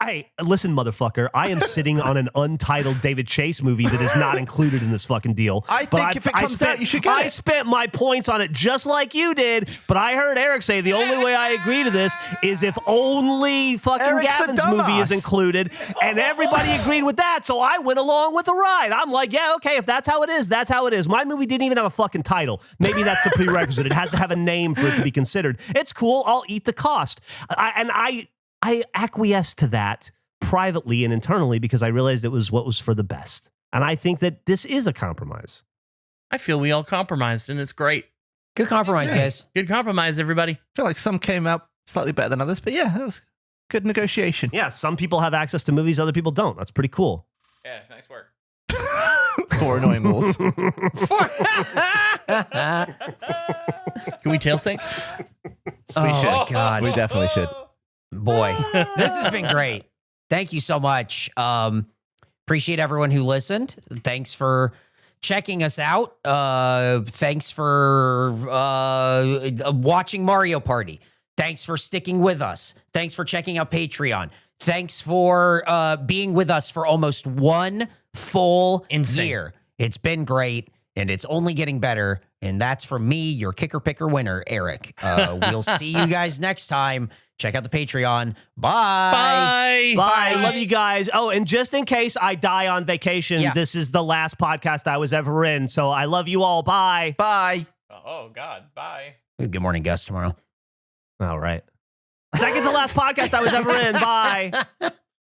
Hey, listen, motherfucker. I am sitting on an untitled David Chase movie that is not included in this fucking deal. I think if it comes out, you should get I it. spent my points on it just like you did, but I heard Eric say the only way I agree to this is if only fucking Eric's a Gavin's movie is dumbass. included, and everybody agreed with that, so I went along with the ride. I'm like, yeah, okay, if that's how it is, that's how it is. My movie didn't even have a fucking title. Maybe that's the prerequisite. It has to have a name for it to be considered. It's cool. I'll eat the cost. I acquiesced to that privately and internally because I realized it was what was for the best. And I think that this is a compromise. I feel we all compromised, and it's great. Good compromise, guys. Good compromise, everybody. I feel like some came out slightly better than others, but yeah, that was Good negotiation. Yeah, some people have access to movies, other people don't. That's pretty cool. Yeah, nice work. 4 annoying walls. Can we tail sync? Oh, should. God. We definitely should. Boy, this has been great. Thank you so much. Appreciate everyone who listened. Thanks for checking us out. Thanks for watching Mario Party. Thanks for sticking with us. Thanks for checking out Patreon. Thanks for being with us for almost 1 full year. It's been great, and it's only getting better. And that's from me, your kicker picker winner, Eric. We'll see you guys next time. Check out the Patreon. Bye. Bye. Bye. Love you guys. Oh, and just in case I die on vacation, this is the last podcast I was ever in. So I love you all. Bye. Bye. Oh, God. Bye. Good morning, Gus, tomorrow. All right. Second to last podcast I was ever in. Bye.